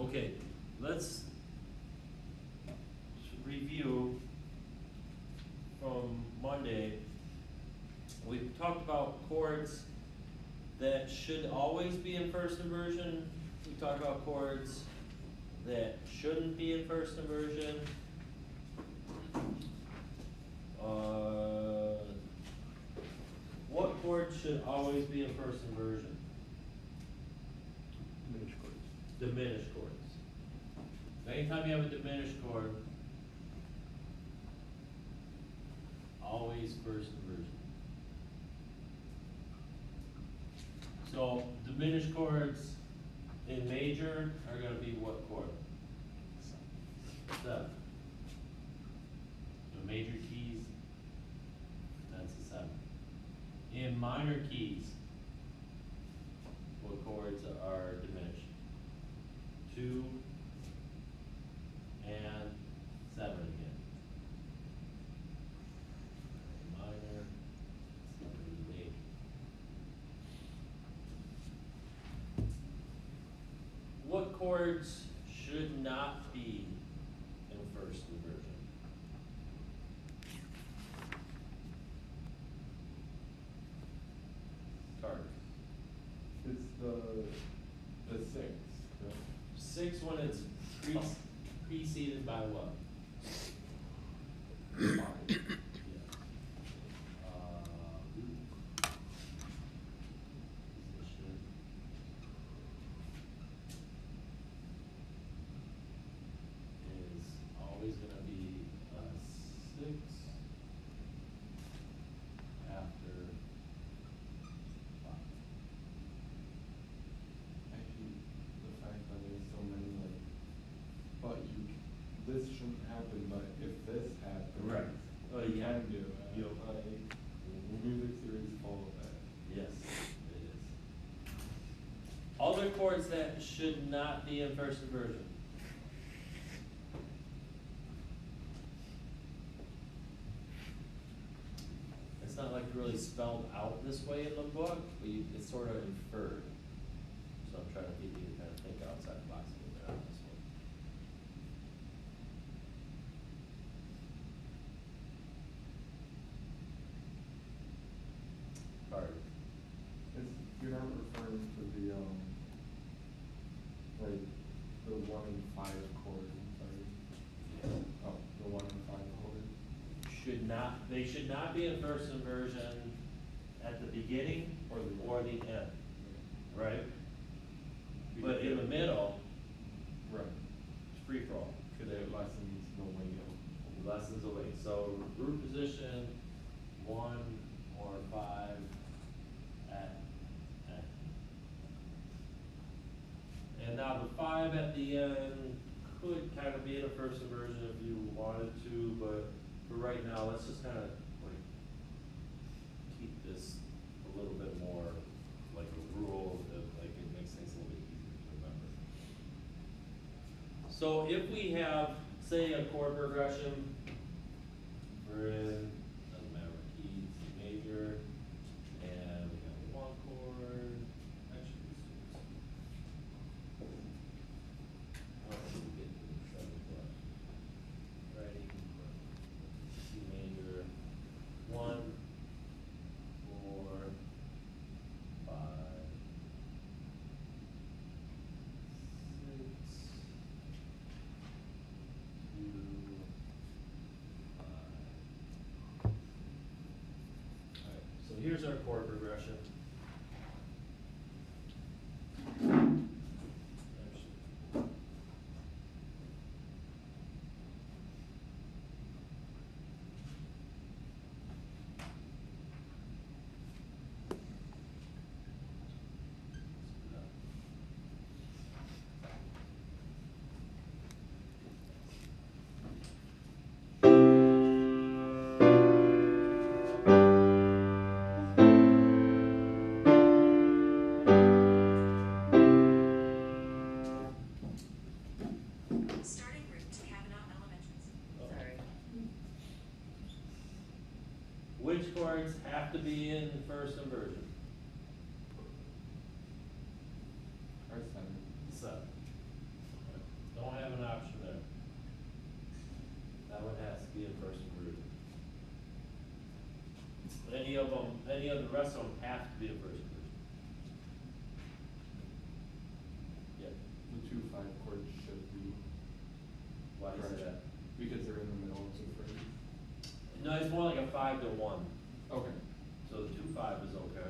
okay, let's review from Monday. We talked about chords that should always be in first inversion. We talked about chords that shouldn't be in first inversion. What chord should always be in first inversion? Diminished chords. Diminished chords. Anytime you have a diminished chord, always first inversion. So diminished chords in major are gonna be what chord? 7. The major keys, that's a 7. In minor keys, what chords are diminished? 2 and 7 again. Minor, 7 major. What chords should not be in first inversion? Carter. It's the 6, correct? 6 when it's preceded by what? 5. Yeah. Position. Is always gonna be a 6 after 5. Actually, the fact that there's so many like, but this shouldn't happen, but if this happens. Right. Oh, You yeah. can do it. Yep. Like, music theory is full of it. Yes, it is. Other chords that should not be in first inversion. It's not like really spelled out this way in the book, but it's sort of inferred. So I'm trying to get you to kind of think outside the box a little bit on this one. Carter. You're not referring to the, like, the 1 and 5 chord, I'm sorry. Oh, the 1 and 5 chord. They should not be in first inversion at the beginning or the end, right? But in the middle, Right. it's free for all. Cause it lessens the weight Lessons away. So root position, 1 or 5 at end. And now the 5 at the end could kind of be in a first inversion if you wanted to, but for right now, let's just kind of like keep this a little bit more like a rule that like it makes things a little bit easier to remember. So if we have, say, a chord progression, we're in, doesn't matter what key, C major, and we got 1 chord, actually, how do we get to the 7th one? Writing, C major, 1, 4, 5, 6, 2, 5. Alright, so here's our chord progression. Which chords have to be in first inversion? Or seven. Seven. Don't have an option there. That one has to be in first inversion. Any of the rest of them have to be in first inversion. Yeah, The 2-5 chords should be. why do you say that? Because they're in the middle of the phrase. No, it's more like a 5 to 1. Okay. So the 2-5 is okay.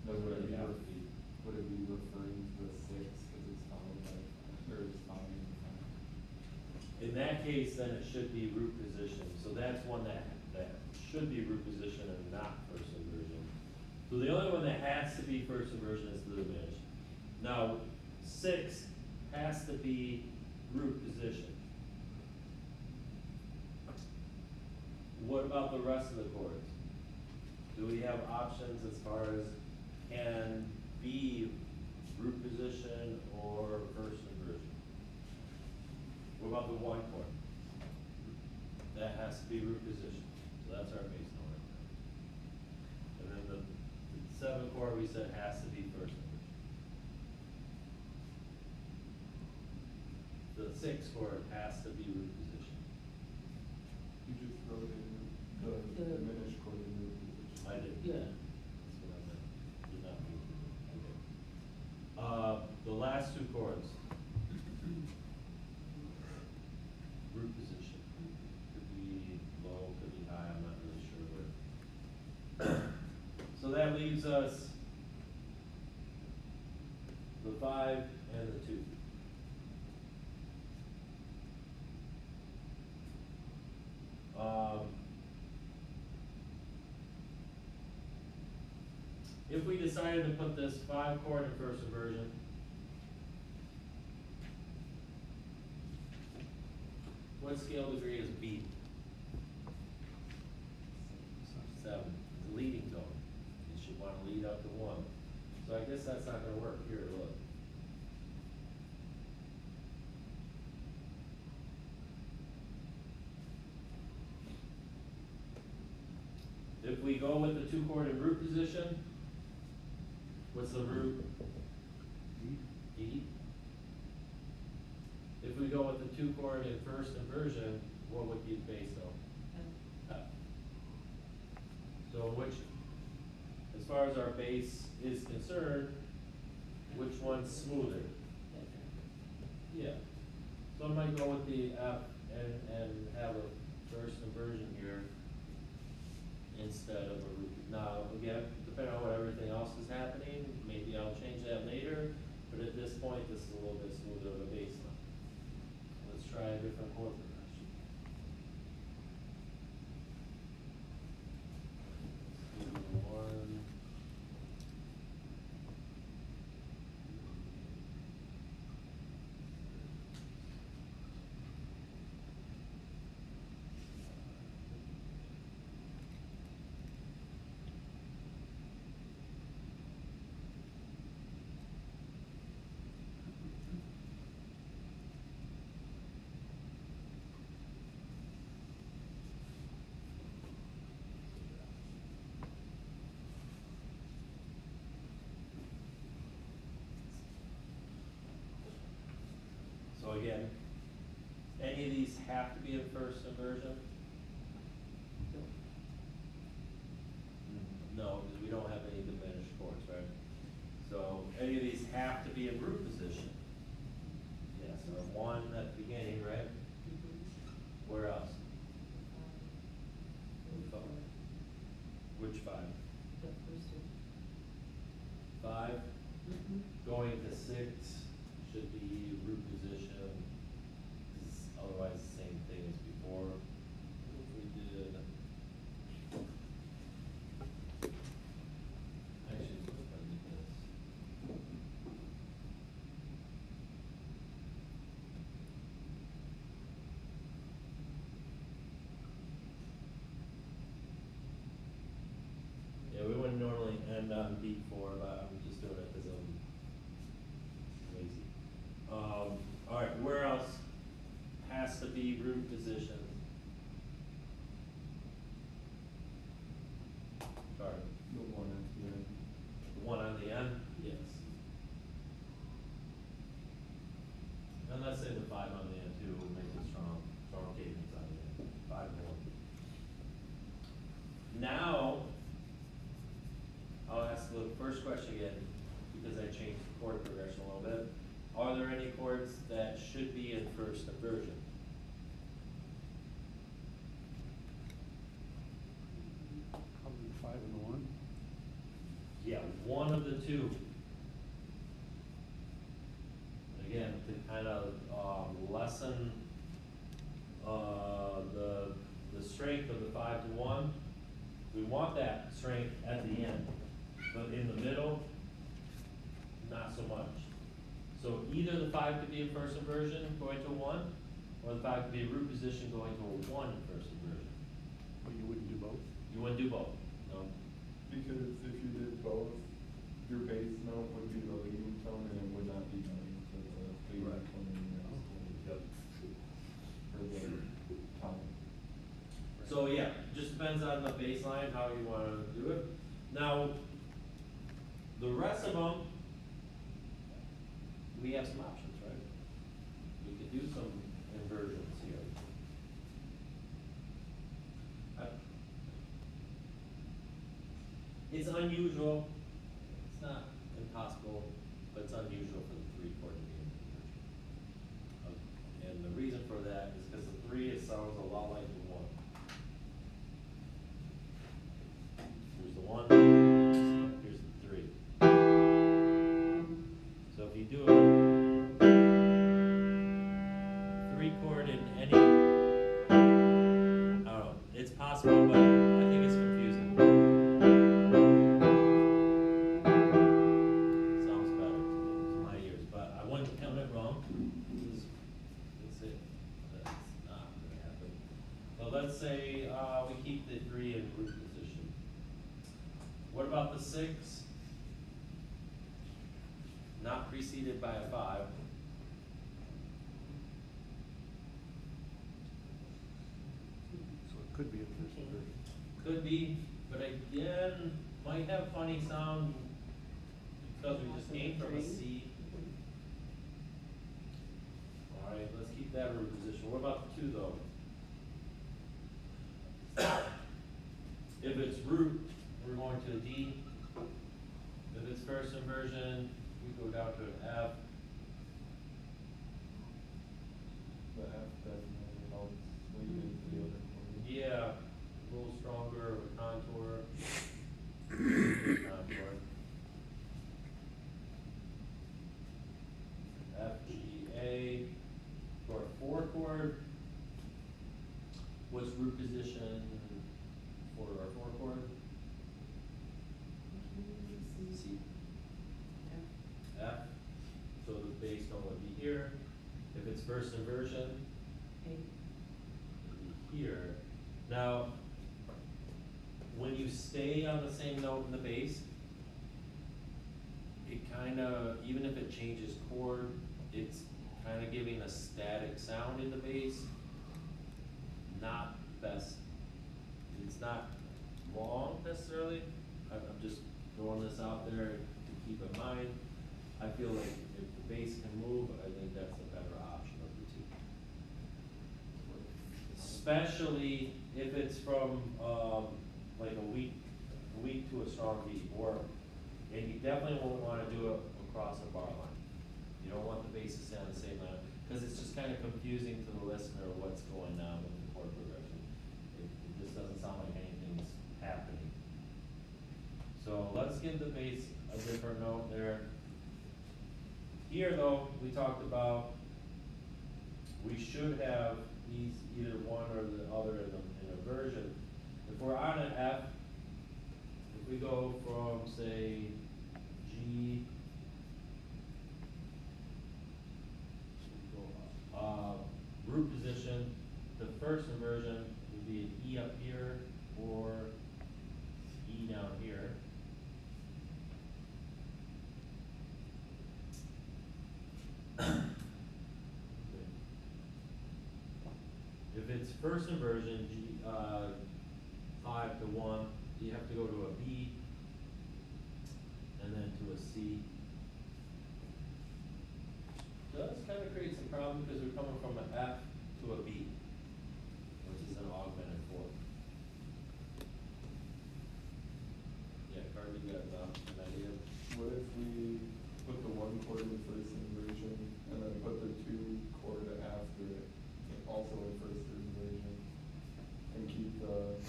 Then would it be, Yeah, it would be. would it be referring to the 6 because it's followed by, or it's following the 5? In that case, then it should be root position, so that's one that should be root position and not first inversion. So the only one that has to be first inversion is the diminished. Now, 6 has to be root position. What about the rest of the chords? Do we have options as far as can be root position or first inversion? What about the 1 chord? That has to be root position, so that's our bass note right there. And then the 7 chord we said has to be first inversion. The 6 chord has to be root position. You just wrote in the diminished chord in the position. I did. Yeah. That's what I meant. Did not mean to. Okay. The last 2 chords. Root position. Could be low, could be high, I'm not really sure where. So that leaves us the 5 and the 2. If we decided to put this 5 chord in first inversion, what scale degree is B? 7. It's a leading tone. You should want to lead up to 1. So I guess that's not going to work. Here, look. If we go with the 2 chord in root position, what's the root? D. If we go with the 2 chord in first inversion, what would be the bass note? F. So which, as far as our bass is concerned, which one's smoother? Yeah. So I might go with the F and have a first inversion here instead of a root. Now, again, depending on what everything else is happening, maybe I'll change that later, but at this point, this is a little bit smoother of a bass line. Let's try a different chord progression. Let's do 1. So again, any of these have to be in first inversion? No, because we don't have any diminished chords, right? So any of these have to be in root position. Yes, or 1 at the beginning, right? Where else? Which 5? The first one. 5? Going to 6 should be root position. It's otherwise the same thing as before. If we did. Actually, what if I did this? Sorry, The one at the end. the one on the end? Yes. And let's say the 5 on the end too, will make it strong cadence on the end, 5 more. Now, I'll ask the first question again, because I changed the chord progression a little bit. Are there any chords that should be in first inversion? Probably 5 and 1. Yeah, one of the two. Again, to kind of lessen the strength of the 5 to 1. We want that strength at the end, but in the middle, not so much. So either the 5 could be a first inversion going to a 1, or the 5 could be a root position going to a 1 in first inversion. But you wouldn't do both? You wouldn't do both, no? Because if you did both, your bass note would be the leading tone and it would not be going to the leading Right. tone in the next one. Yep. For the tone. So yeah, just depends on the bass line, how you wanna do it. Now, the rest of them, we have some options, right? We could do some inversions here. It's unusual, it's not impossible, but it's unusual for the 3 chord to be an inversion. And the reason for that is because the 3, it sounds a lot like the 1. Here's the 1, here's the 3. So if you do a 3 chord in any, I don't know, it's possible, but I think it's confusing. Sounds better to my ears, but I wouldn't count it wrong. Let's say that's not gonna happen. But let's say we keep the 3 in root position. What about the 6? Not preceded by a 5. So it could be a first inversion. Could be, but again, might have funny sound because we just came from a C. Alright, let's keep that root position. What about the 2 though? If it's root, we're going to a D. If it's first inversion, we go down to an F. The F definitely helps lead into the other chord. Yeah, a little stronger of a contour. Contour. F, G, A. For a 4 chord, what's root position for our 4 chord? C. F. So the bass tone would be here. If it's first inversion, Okay. it'd be here. Now, when you stay on the same note in the bass, it kinda, even if it changes chord, it's kinda giving a static sound in the bass. Not best. It's not wrong necessarily. I'm just throwing this out there to keep in mind. I feel like if the bass can move, I think that's a better option of the 2. Especially if it's from, like a weak to a strong beat, and you definitely won't wanna do it across a bar line. You don't want the bass to stay on the same line, cause it's just kinda confusing to the listener what's going on with the chord progression. It just doesn't sound like anything's happening. So let's give the bass a different note there. Here though, we talked about, we should have these either one or the other in a version. If we're on an F, if we go from say G, root position, the first inversion would be an E up here or E down here. If it's first inversion, G, 5 to 1, you have to go to a B, and then to a C. Does kind of create some problem because we're coming from an F to a B, which is an augmented form. Yeah, Carly, you got an idea? What if we put the 1 chord in first inversion, and then put the 2 chord after it, also in first inversion, and keep the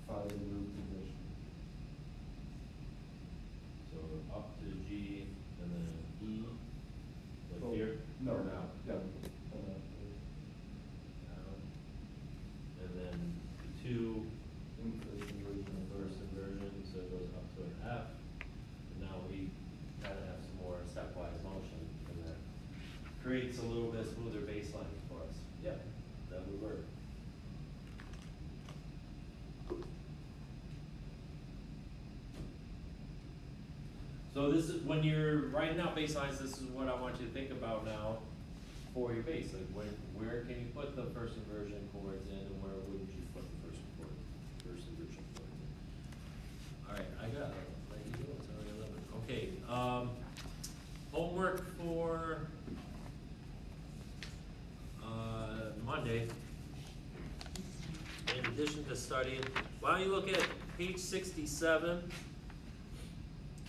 5 root position? So up to G, and then E, like Well, here? No, Or now? down. Down. And then 2 In first inversion. first inversion, so it goes up to an F. And now we gotta have some more stepwise motion, and that creates a little bit smoother baseline for us. Yeah, that would work. So this is, when you're writing out baselines, this is what I want you to think about now for your bass. Like where can you put the first inversion chords in, and where wouldn't you put the first inversion chords in? All right, I got it. There you go. It's already 11. Okay, homework for Monday. In addition to studying, why don't you look at page 67?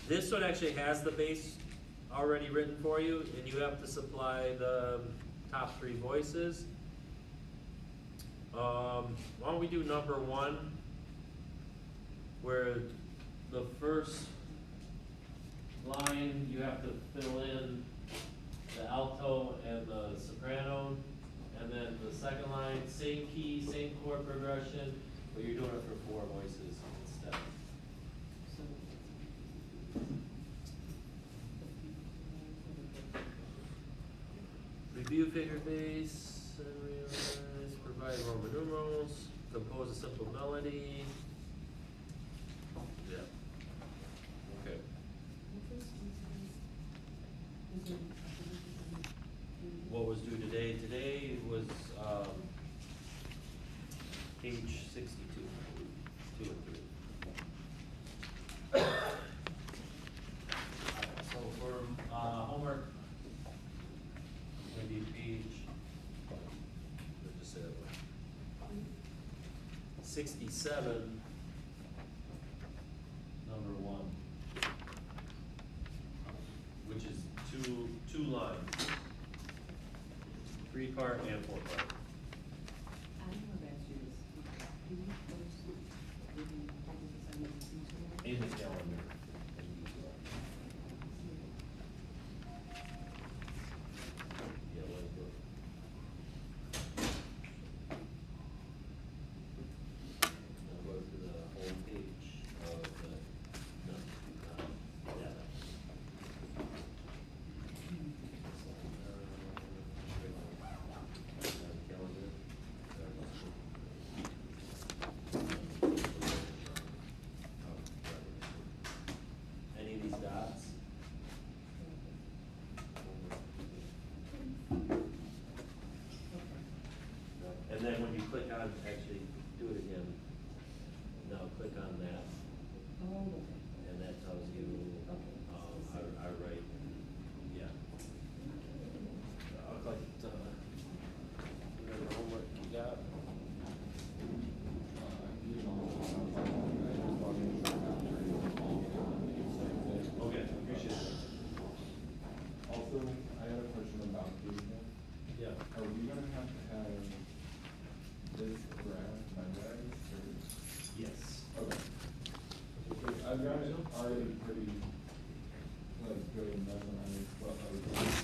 This one actually has the bass already written for you, and you have to supply the top 3 voices. Why don't we do number 1, where the first line you have to fill in the alto and the soprano, and then the second line, same key, same chord progression, but you're doing it for 4 voices instead. Review figure bass, and realize, provide Roman numerals, compose a simple melody. Yeah. Okay. What was due today? Today was, page 62, 2 and 3. Alright, so for, homework, maybe page, let's just say that way. 67, number 1, which is two lines, 3-part and 4-part. In the calendar. Yeah, let it go. Now go to the home page of the, data. Calendar. Any of these dots? And then when you click on, actually do it again. Now click on that, and that tells you, I write, yeah. I'll click, whatever homework you got. Okay, appreciate it. Also, I had a question about pavement. Yeah. Are we gonna have to have this graph memorized, or? Yes. Okay. I've got it already pretty, like, good memorized, but like,